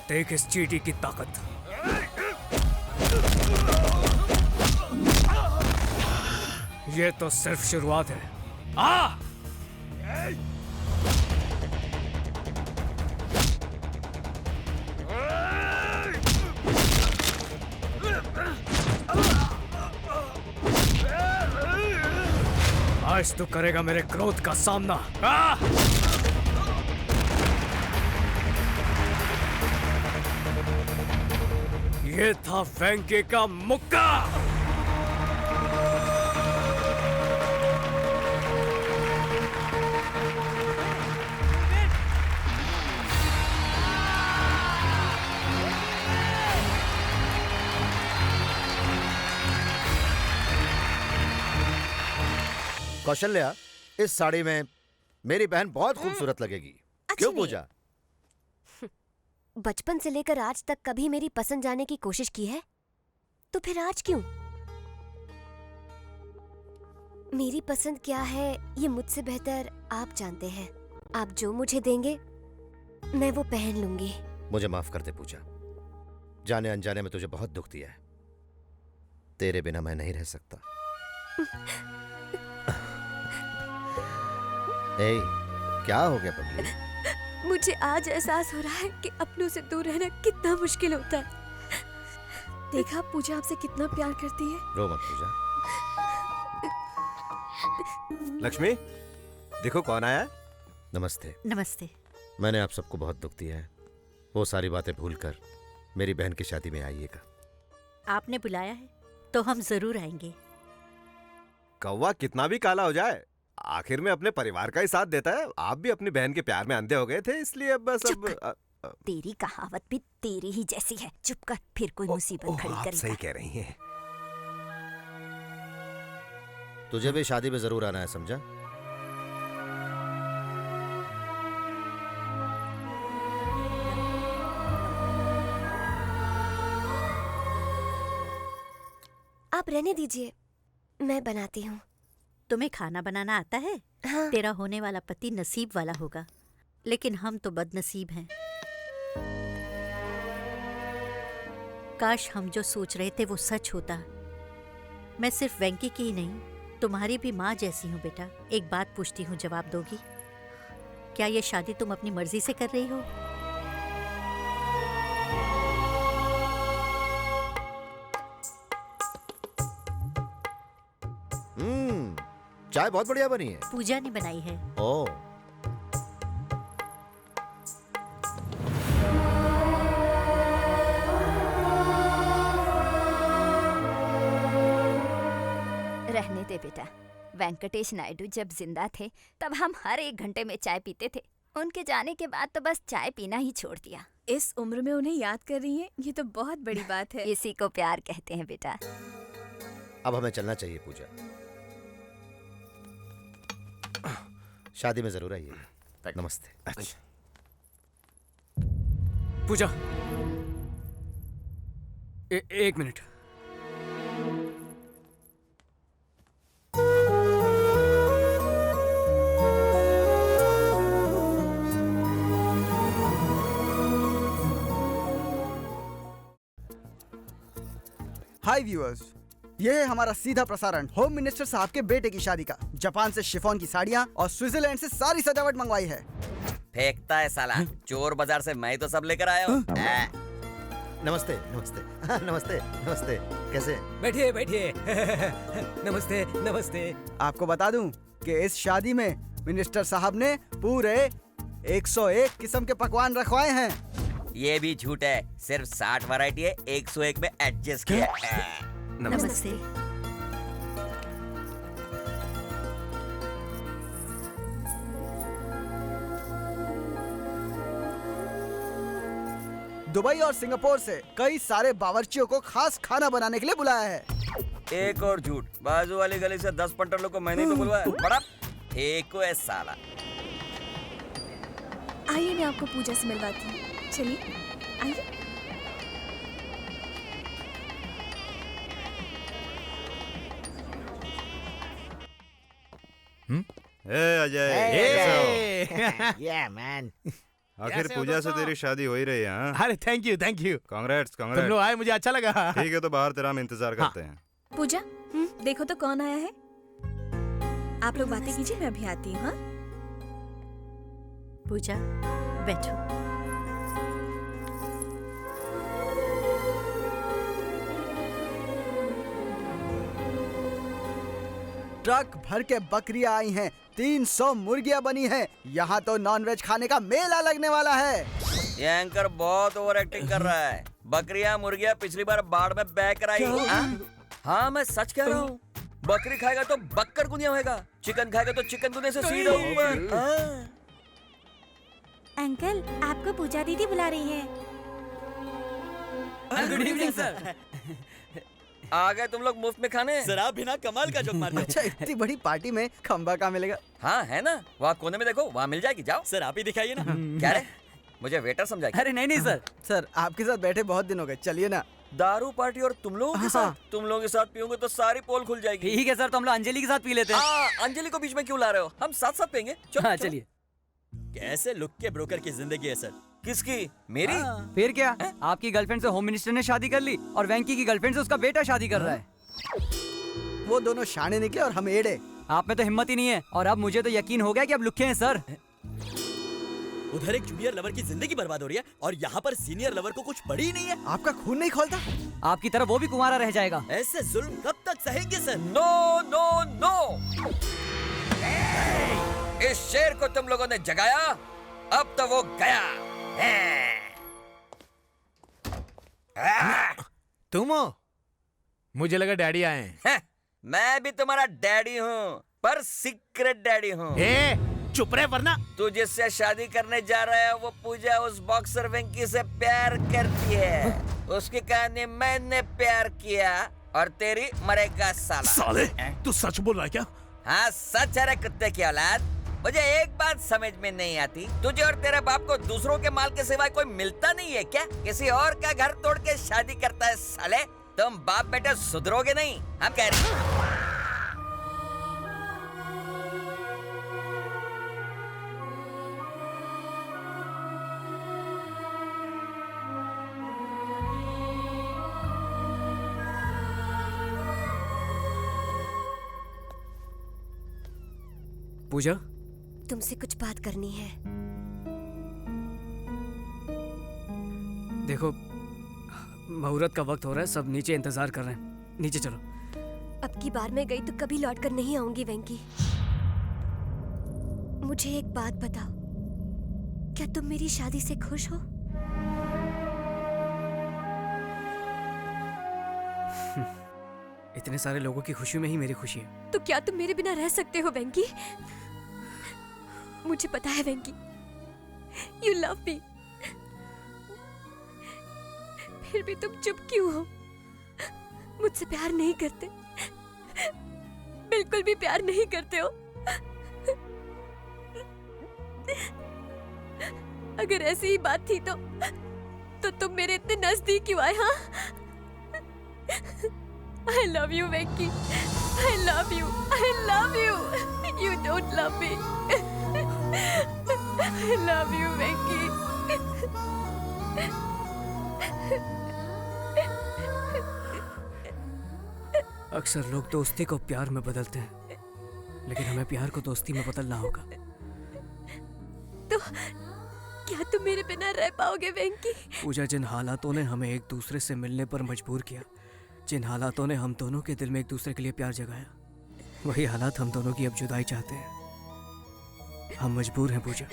देख इस चीटी की ताकत। ये तो सिर्फ शुरुआत है। आ! आज तू करेगा मेरे क्रोध का सामना। आ! ये था वेंकी का मुक्का। कौशल्या, इस साड़ी में मेरी बहन बहुत खूबसूरत लगेगी। क्यों पूजा? बचपन से लेकर आज तक कभी मेरी पसंद जाने की कोशिश की है? तो फिर आज क्यों? मेरी पसंद क्या है ये मुझसे बेहतर आप जानते हैं। आप जो मुझे देंगे मैं वो पहन लूंगी। मुझे माफ कर दे पूजा, जाने अनजाने में तुझे बहुत दुख दिया है। तेरे बिना मैं नहीं रह सकता। ए, क्या हो गया पगली? मुझे आज एहसास हो रहा है कि अपनों से दूर रहना कितना मुश्किल होता है। देखा पूजा आपसे कितना प्यार करती है। रो मत पूजा। लक्ष्मी, देखो कौन आया है। नमस्ते। नमस्ते। मैंने आप सबको बहुत दुख दिया है। वो सारी बातें भूलकर मेरी बहन की शादी में आइएगा। आपने बुलाया है तो हम जरूर आएंगे। कौवा कितना भी काला हो जाए, आखिर में अपने परिवार का ही साथ देता है। आप भी अपनी बहन के प्यार में अंधे हो गए थे, इसलिए अब बस अब तेरी कहावत भी तेरी ही जैसी है। चुप कर, फिर कोई मुसीबत खड़ी करेगा। सही कह रही हैं। तुझे भी शादी में जरूर आना है, समझा? आप रहने दीजिए, मैं बनाती हूँ। तुम्हें खाना बनाना आता है? हाँ। तेरा होने वाला पति नसीब वाला होगा, लेकिन हम तो बदनसीब हैं। काश हम जो सोच रहे थे वो सच होता। मैं सिर्फ वेंकी की ही नहीं, तुम्हारी भी माँ जैसी हूँ बेटा। एक बात पूछती हूँ, जवाब दोगी? क्या ये शादी तुम अपनी मर्जी से कर रही हो? चाय बहुत बढ़िया बनी है। पूजा ने बनाई है। ओह, रहने दे बेटा। वेंकटेश नायडू जब जिंदा थे तब हम हर 1 घंटे में चाय पीते थे। उनके जाने के बाद तो बस चाय पीना ही छोड़ दिया। इस उम्र में उन्हें याद कर रही हैं, ये तो बहुत बड़ी बात है। इसी को प्यार कहते हैं बेटा। अब हमें चलना चाहिए पूजा। शादी में जरूर आइए। नमस्ते। अच्छा। पूजा, एक मिनट। हाय व्यूअर्स, ये है हमारा सीधा प्रसारण होम मिनिस्टर साहब के बेटे की शादी का। जापान से शिफॉन की साड़ियाँ और स्विट्जरलैंड से सारी सजावट मंगवाई है। फेंकता है साला, चोर बाजार से मैं तो सब लेकर आया हूँ। नमस्ते नमस्ते नमस्ते नमस्ते। कैसे? बैठिए बैठिए। नमस्ते नमस्ते। आपको बता दूं कि इस शादी में मिनिस्टर साहब ने पूरे 101 किस्म के पकवान रखवाए हैं। ये भी झूठ है, सिर्फ 60 वैरायटी है, 101 में एडजस्ट किया है। नमस्ते। दुबई और सिंगापुर से कई सारे बावर्चियों को खास खाना बनाने के लिए बुलाया है। एक और झूठ, बाजू वाली गली से 10 पंटरों को मैंने तो बुलवाया। बड़ा फेंको है साला। आइए मैं आपको पूजा से मिलवाती हूँ। चलिए आइए। Ajay, Yeah, man. आखिर पूजा से तेरी शादी हो ही रही है। हाँ? अरे थैंक यू कांग्रेट्स तुम लोग आए, मुझे अच्छा लगा। ठीक है, तो बाहर तेरा हम इंतजार करते हैं। पूजा, देखो तो कौन आया है। आप लोग बातें कीजिए, मैं अभी आती हूँ। हाँ? पूजा, बैठो। ट्रक भर के बकरियां आई हैं, 300 मुर्गियां बनी हैं। यहाँ तो नॉनवेज खाने का मेला लगने वाला है। ये एंकर बहुत ओवर एक्टिंग कर रहा है। बकरियां मुर्गियां पिछली बार बाढ़ में बह कर आई। हाँ मैं सच कह रहा हूँ। बकरी खाएगा तो बक्कर गुनिया होगा, चिकन खाएगा तो चिकन गुनिया से सीधा ऊपर। अंकल, आपको पूजा दीदी बुला रही है। Good evening sir. आ गए तुम लोग मुफ्त में खाने। सर आप बिना कमाल का जोक मारते। अच्छा, इतनी बड़ी पार्टी में खंबा कहाँ मिलेगा? हाँ है ना, वहाँ कोने में देखो, वहाँ मिल जाएगी। जाओ सर, आप ही दिखाइए ना। क्या रे, मुझे वेटर समझा? अरे नहीं सर। सर आपके साथ बैठे बहुत दिन हो गए, चलिए ना। दारू पार्टी और तुम लोगों के साथ? तुम लोगों के साथ पीओगे तो सारी पोल खुल जाएगी। ठीक है सर, तो हम लोग अंजलि के साथ पी लेते हैं। अंजलि को बीच में क्यों ला रहे हो? हम साथ साथ पियेंगे। हाँ चलिए। कैसे लुक के ब्रोकर की जिंदगी है सर। किसकी? मेरी? फिर क्या, आपकी गर्लफ्रेंड से होम मिनिस्टर ने शादी कर ली और वेंकी की गर्लफ्रेंड से उसका बेटा शादी कर रहा है। वो दोनों शाने निकले और हम एड़े। आप में तो हिम्मत ही नहीं है और अब मुझे तो यकीन हो गया कि अब लुक्के हैं सर। उधर एक जूनियर लवर की जिंदगी बर्बाद हो रही है और यहाँ पर सीनियर लवर को कुछ पड़ी ही नहीं है। आपका खून नहीं खोलता? आपकी तरह वो भी कुंवारा रह जाएगा। ऐसे जुल्म कब तक सहेंगे सर? नो नो नो, इस शेर को तुम लोगों ने जगाया, अब तो वो गया। तुम हो? मुझे लगा डैडी आए हैं। मैं भी तुम्हारा डैडी हूँ, पर सीक्रेट डैडी हूँ। चुप रहे वरना। तू जिससे शादी करने जा रहा है वो पूजा उस बॉक्सर वेंकी से प्यार करती है। उसकी कहानी मैंने प्यार किया और तेरी मरेगा साला। साले, तू सच बोल रहा है क्या? हाँ सच है रे कुत्ते की औलाद। मुझे एक बात समझ में नहीं आती, तुझे और तेरे बाप को दूसरों के माल के सिवाय कोई मिलता नहीं है क्या? किसी और का घर तोड़ के शादी करता है साले। तुम बाप बेटे सुधरोगे नहीं, हम कह रहे हैं। पूजा, तुमसे कुछ बात करनी है। देखो मुहूर्त का वक्त हो रहा है, सब नीचे इंतजार कर रहे हैं, नीचे चलो। अब की बार मैं गई तो कभी लौट कर नहीं आऊंगी वेंकी। मुझे एक बात बताओ, क्या तुम मेरी शादी से खुश हो? इतने सारे लोगों की खुशी में ही मेरी खुशी है। तो क्या तुम मेरे बिना रह सकते हो वेंकी? मुझे पता है वेंकी, यू लव मी। फिर भी तुम चुप क्यों हो? मुझसे प्यार नहीं करते, बिल्कुल भी प्यार नहीं करते हो। अगर ऐसी ही बात थी तो तुम मेरे इतने नजदीक क्यों आए? हाँ, I love you, Venki. I love you. I love you. You don't love me. I love you, Venki. अक्सर लोग दोस्ती को प्यार में बदलते हैं, लेकिन हमें प्यार को दोस्ती में बदलना होगा। तो क्या तुम मेरे बिना रह पाओगे वेंकी? पूजा, जिन हालातों ने हमें एक दूसरे से मिलने पर मजबूर किया, जिन हालातों ने हम दोनों के दिल में एक दूसरे के लिए प्यार जगाया, वही हालात हम दोनों की अब जुदाई चाहते हैं। हम मजबूर हैं पूजा।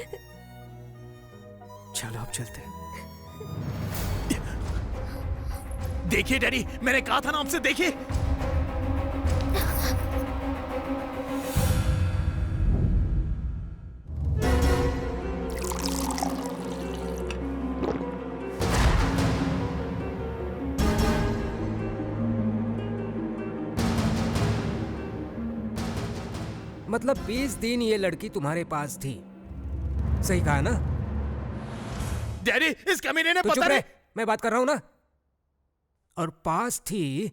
चलो अब चलते हैं। देखिए डैडी, मैंने कहा था ना आपसे, देखिए। मतलब 20 दिन ये लड़की तुम्हारे पास थी, सही कहा ना? डैडी, इस कमीने ने तो पता नहीं। मैं बात कर रहा हूं ना। और पास थी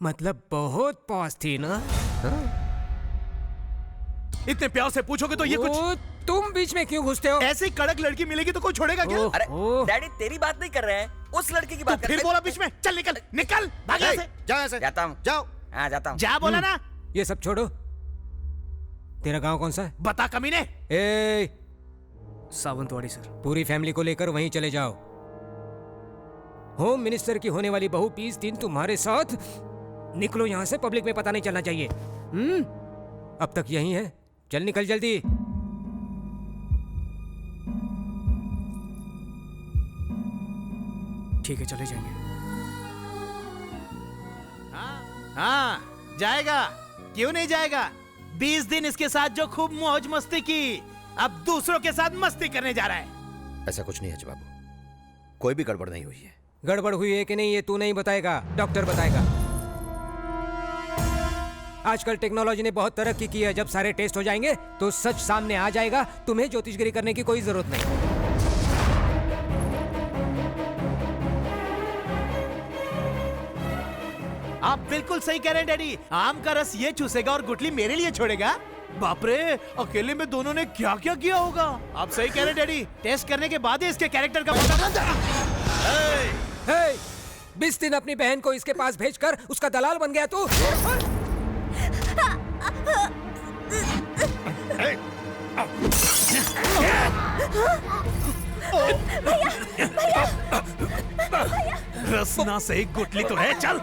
मतलब बहुत पास थी ना? हाँ? इतने प्यार से पूछोगे तो ये कुछ। तुम बीच में क्यों घुसते हो? ऐसी कड़क लड़की मिलेगी तो कोई छोड़ेगा क्या? अरे डैडी, तेरी बात नहीं कर रहे हैं, उस लड़की की बात कर रहे हैं। फिर बोला बीच में। चल निकल निकल, भाग यहाँ से। जाओ यहाँ से। जाता हूँ। जाओ। हाँ जाता हूँ। जा बोला ना। ये सब छोड़ो, तेरा गांव कौन सा है? बता कमीने। ए, सावंतवाड़ी सर। पूरी फैमिली को लेकर वहीं चले जाओ। होम मिनिस्टर की होने वाली बहू 20 दिन तुम्हारे साथ। निकलो यहाँ से, पब्लिक में पता नहीं चलना चाहिए। अब तक यहीं है, चल निकल जल्दी। ठीक है, चले जाएंगे। हाँ जाएगा, क्यों नहीं जाएगा? 20 दिन इसके साथ जो खूब मौज मस्ती की, अब दूसरों के साथ मस्ती करने जा रहा है। ऐसा कुछ नहीं है बाबू, कोई भी गड़बड़ नहीं हुई है। गड़बड़ हुई है कि नहीं ये तू नहीं बताएगा, डॉक्टर बताएगा। आजकल टेक्नोलॉजी ने बहुत तरक्की की है, जब सारे टेस्ट हो जाएंगे तो सच सामने आ जाएगा। तुम्हें ज्योतिषगिरी करने की कोई जरूरत नहीं। आप बिल्कुल सही कह रहे हैं डैडी। आम का रस ये चूसेगा और गुठली मेरे लिए छोड़ेगा। बाप रे, अकेले में दोनों ने क्या क्या किया होगा। आप सही कह रहे हैं डैडी, टेस्ट करने के बाद ही इसके कैरेक्टर का पता चलता। 20 दिन अपनी बहन को इसके पास भेजकर उसका दलाल बन गया तू। रसना से एक गुटली तो है। चल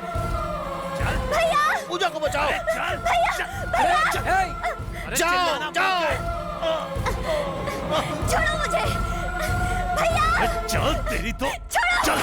भैया पूजा को बचाओ। चल भैया जाओ जाओ। छोड़ो मुझे भैया। चल तेरी तो चल।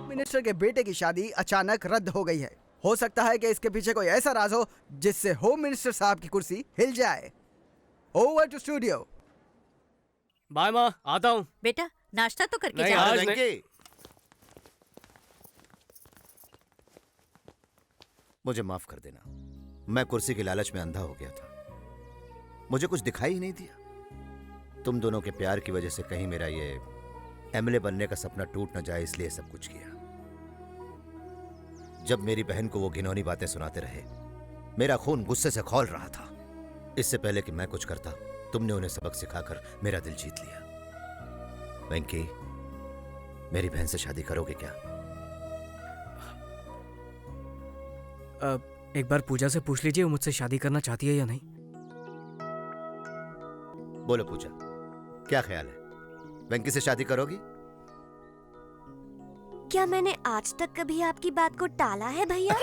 मिनिस्टर के बेटे की शादी अचानक रद्द हो गई है। हो सकता है कि इसके पीछे कोई ऐसा राज हो जिससे होम मिनिस्टर साहब की कुर्सी हिल जाए। Over to studio. बाय माँ, आता हूँ। बेटा नाश्ता तो करके नहीं, जा। आज नहीं। मुझे माफ कर देना, मैं कुर्सी के लालच में अंधा हो गया था। मुझे कुछ दिखाई ही नहीं दिया। तुम दोनों के प्यार की वजह से कहीं मेरा ये एमएलए बनने का सपना टूट न जाए, इसलिए सब कुछ किया। जब मेरी बहन को वो घिनौनी बातें सुनाते रहे, मेरा खून गुस्से से खौल रहा था। इससे पहले कि मैं कुछ करता, तुमने उन्हें सबक सिखाकर मेरा दिल जीत लिया। वेंकी, मेरी बहन से शादी करोगे क्या? एक बार पूजा से पूछ लीजिए वो मुझसे शादी करना चाहती है या नहीं। बोलो पूजा, क्या ख्याल है? वेंकी से शादी करोगी? क्या मैंने आज तक कभी आपकी बात को टाला है भैया?